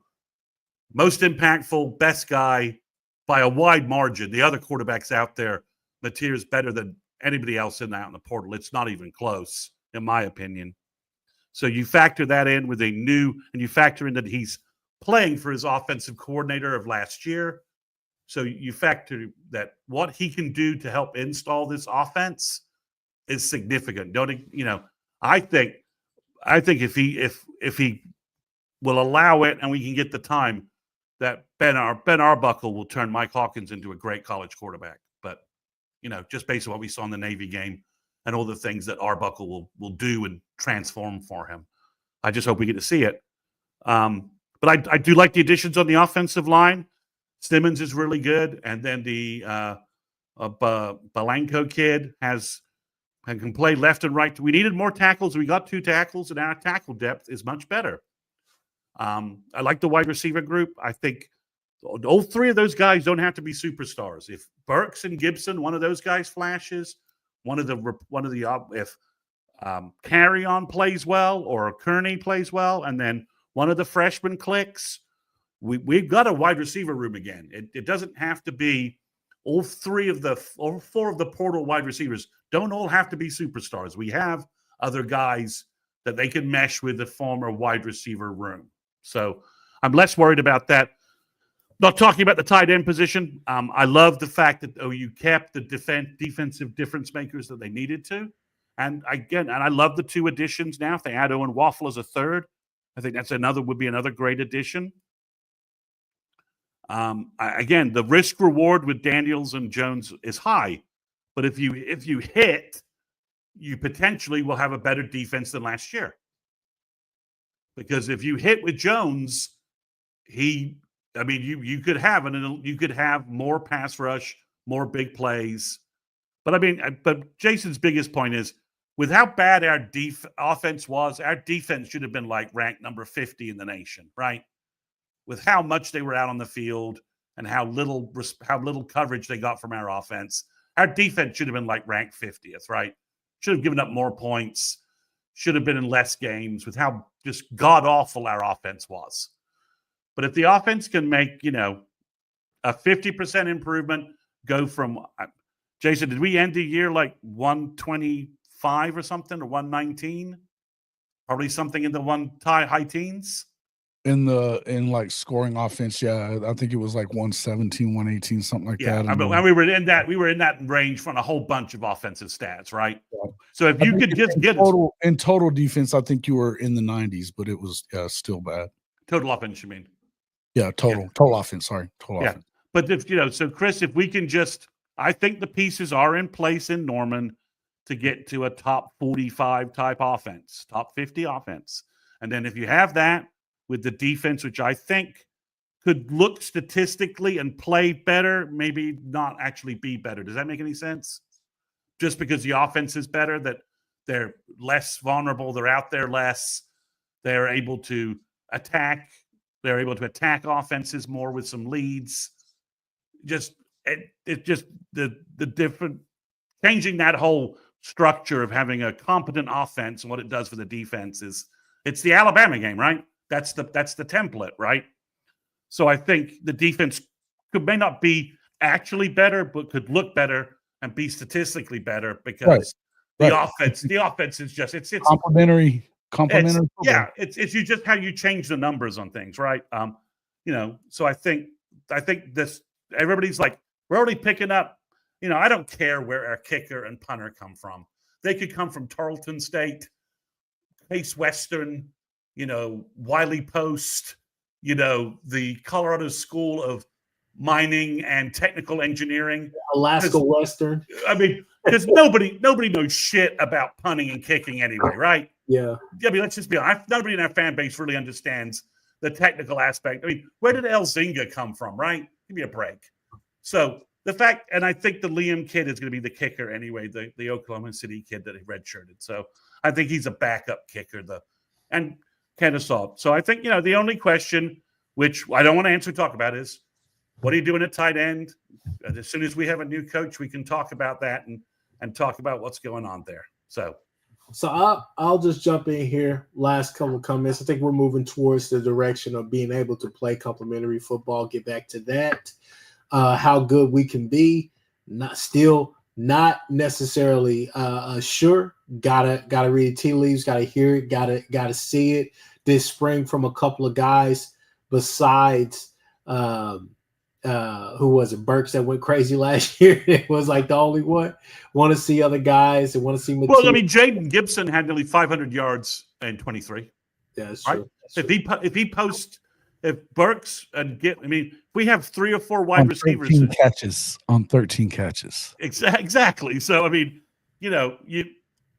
most impactful, best guy by a wide margin. The other quarterbacks out there, Mateer is better than anybody else in the portal. It's not even close, in my opinion. So you factor that in with and you factor in that he's playing for his offensive coordinator of last year. So you factor that what he can do to help install this offense is significant. I think if he will allow it and we can get the time, that Ben Arbuckle will turn Mike Hawkins into a great college quarterback. But just based on what we saw in the Navy game and all the things that Arbuckle will do and transform for him, I just hope we get to see it. But I do like the additions on the offensive line. Simmons is really good, and then the Balanco kid can play left and right. We needed more tackles. We got 2 tackles, and our tackle depth is much better. I like the wide receiver group. I think all 3 of those guys don't have to be superstars. If Burks and Gibson, one of those guys flashes, if Carry-On plays well or Kearney plays well, and then one of the freshmen clicks, we've got a wide receiver room again. It doesn't have to be all 4 of the portal wide receivers don't all have to be superstars. We have other guys that they can mesh with the former wide receiver room. So I'm less worried about that. Not talking about the tight end position. I love the fact that OU kept the defensive difference makers that they needed to. And I love the 2 additions now. If they add Owen Waffle as a third, I think would be another great addition. Again, the risk reward with Daniels and Jones is high, but if you hit, you potentially will have a better defense than last year. Because if you hit with Jones, you could have more pass rush, more big plays. But Jason's biggest point is, with how bad our offense was, our defense should have been like ranked number 50 in the nation, right? With how much they were out on the field and how little coverage they got from our offense, our defense should have been like ranked 50th, right? Should have given up more points, should have been in less games with how just god-awful our offense was. But if the offense can make, a 50% improvement, go from Jason, did we end the year like 125 or something, or 119? Probably something in the high teens? In like scoring offense, yeah. I think it was like 117, 118, something like that. And we were in that range from a whole bunch of offensive stats, right? Yeah. So if you could just get in total defense, I think you were in the 90s, but it was still bad. Total offense, you mean? Yeah, total offense. Sorry, total offense. But so Chris, if we can I think the pieces are in place in Norman to get to a top 45 type offense, top 50 offense. And then if you have that with the defense, which I think could look statistically and play better, maybe not actually be better. Does that make any sense? Just because the offense is better, that they're less vulnerable, they're out there less, they're able to attack. They're able to attack offenses more with some leads. It's just the different, changing that whole structure of having a competent offense and what it does for the defense it's the Alabama game, right? That's the template, right? So I think the defense may not be actually better, but could look better and be statistically better because the offense is just it's complementary. It's you just how you change the numbers on things, right? So I think this, everybody's like, we're already picking up, I don't care where our kicker and punter come from. They could come from Tarleton State, Case Western, Wiley Post, the Colorado School of Mining and Technical Engineering, Alaska Western. Because nobody knows shit about punting and kicking anyway, right? Yeah. Let's just be honest. Nobody in our fan base really understands the technical aspect. Where did Elzinga come from, right? Give me a break. So the fact, and I think the Liam kid is going to be the kicker anyway, the Oklahoma City kid that he redshirted. So I think he's a backup kicker, and Kennesaw. So I think, the only question, which I don't want to talk about, is what are you doing at tight end? As soon as we have a new coach, we can talk about that and talk about what's going on there. So I'll just jump in here. Last couple of comments. I think we're moving towards the direction of being able to play complementary football. Get back to that. How good we can be. Not necessarily sure. Gotta read tea leaves. Gotta hear it. Gotta see it this spring from a couple of guys besides who was it? Burks that went crazy last year. It was like the only one. Want to see other guys and want to see material. Well, Jaden Gibson had nearly 500 yards in 23. Yeah, that's true. Right? That's if Burks and we have 3 or 4 wide receivers. 13 catches. Exactly. So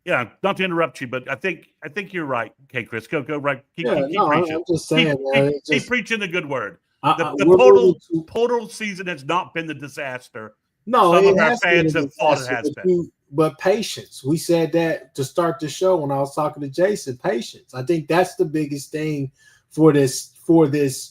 not to interrupt you, but I think you're right. Okay, Chris, go right. Keep preaching. I'm just saying, keep preaching the good word. The portal season has not been the disaster. No, some of our fans have thought it has been. But patience. We said that to start the show when I was talking to Jason. Patience. I think that's the biggest thing for this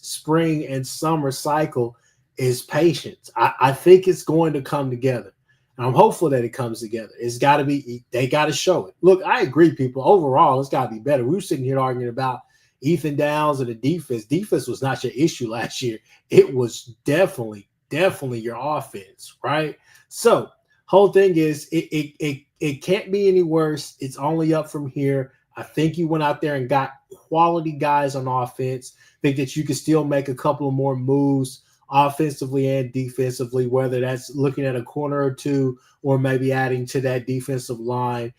spring and summer cycle is patience. I think it's going to come together. And I'm hopeful that it comes together. It's got to be. They got to show it. Look, I agree, people. Overall, it's got to be better. We were sitting here arguing about Ethan Downs and the defense. Defense was not your issue last year. It was definitely your offense, right? So whole thing is it can't be any worse. It's only up from here. I think you went out there and got quality guys on offense. I think that you could still make a couple of more moves offensively and defensively, whether that's looking at a corner or two or maybe adding to that defensive line,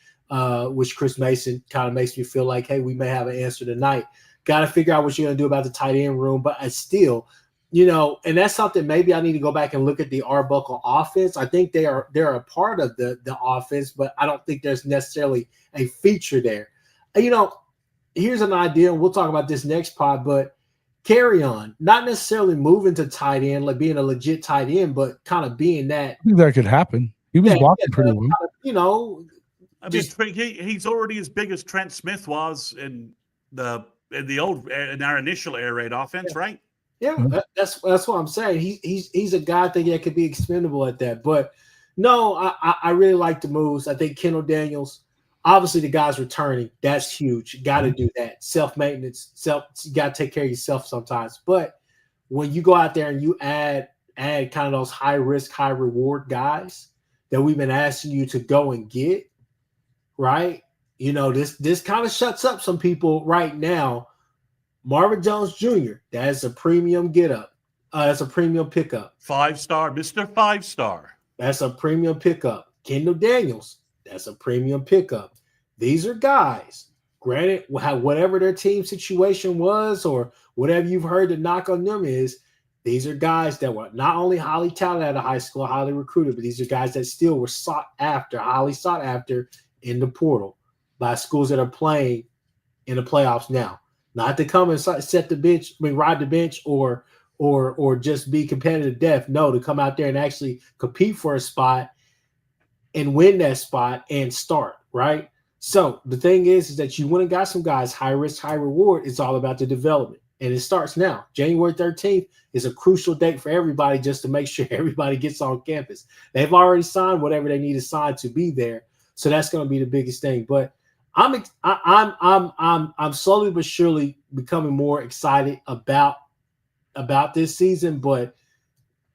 which Chris Mason kind of makes me feel like, hey, we may have an answer tonight. Got to figure out what you're going to do about the tight end room. But I still, and that's something maybe I need to go back and look at the Arbuckle offense. I think they're a part of the offense, but I don't think there's necessarily a feature there. Here's an idea, and we'll talk about this next pod, but carry on, not necessarily moving to tight end, like being a legit tight end, but kind of being that. I think that could happen. He was blocking pretty well. I mean, he's already as big as Trent Smith was in our initial air raid offense, right? Yeah, that's what I'm saying. He's a guy I think that could be expendable at that. But no, I really like the moves. I think Kendall Daniels, obviously the guy's returning. That's huge. You got to do that. Self-maintenance. You got to take care of yourself sometimes. But when you go out there and you add kind of those high risk, high reward guys that we've been asking you to go and get, right? This kind of shuts up some people right now. Marvin Jones Jr., that's a premium get-up. That's a premium pickup. 5-star, Mr. 5-star. That's a premium pickup. Kendall Daniels, that's a premium pickup. These are guys, granted, whatever their team situation was or whatever you've heard the knock on them is, these are guys that were not only highly talented out of high school, highly recruited, but these are guys that still were highly sought after in the portal by schools that are playing in the playoffs now. Not to come and set the bench, ride the bench or just be competitive depth. No, to come out there and actually compete for a spot and win that spot and start, right? So the thing is that you went and got some guys, high risk, high reward. It's all about the development. And it starts now. January 13th is a crucial date for everybody just to make sure everybody gets on campus. They've already signed whatever they need to sign to be there. So that's going to be the biggest thing. But I'm slowly but surely becoming more excited about this season, but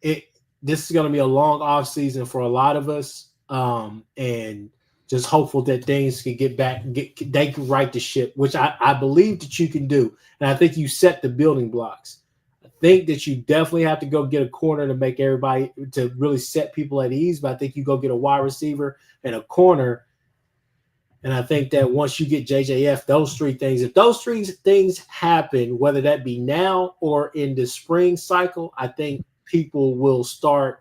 this is going to be a long off season for a lot of us, and just hopeful that things can get back, they can right the ship, which I believe that you can do, and I think you set the building blocks. I think that you definitely have to go get a corner to make everybody to really set people at ease, but I think you go get a wide receiver and a corner. And I think that once you get JJF, those three things, if those three things happen, whether that be now or in the spring cycle, I think people will stop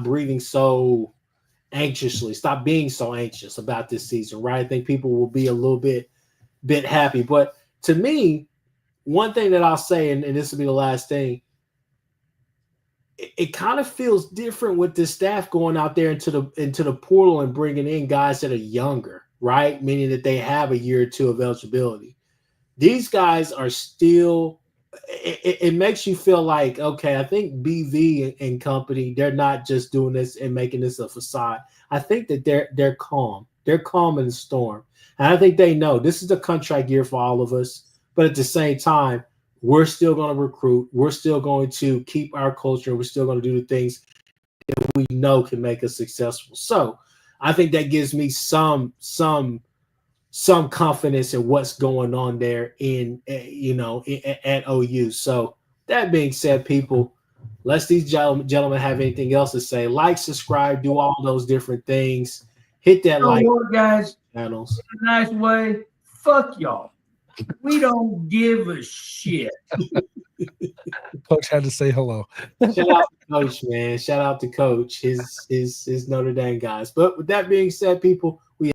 breathing so anxiously, stop being so anxious about this season, right? I think people will be a little bit happy. But to me, one thing that I'll say, and this will be the last thing, it kind of feels different with the staff going out there into the portal and bringing in guys that are younger, right? Meaning that they have a year or two of eligibility. These guys are still – it makes you feel like, okay, I think BV and company, they're not just doing this and making this a facade. I think that they're calm. They're calm in the storm. And I think they know this is a contract year for all of us. But at the same time, we're still going to recruit. We're still going to keep our culture. We're still going to do the things that we know can make us successful. So I think that gives me some confidence in what's going on there at OU. So that being said, people, let's these gentlemen have anything else to say. Like, subscribe, do all those different things. Hit that like, guys. Channels. In a nice way. Fuck y'all. We don't give a shit. Coach had to say hello. Shout out to Coach, man. Shout out to Coach, his Notre Dame guys. But with that being said, people, we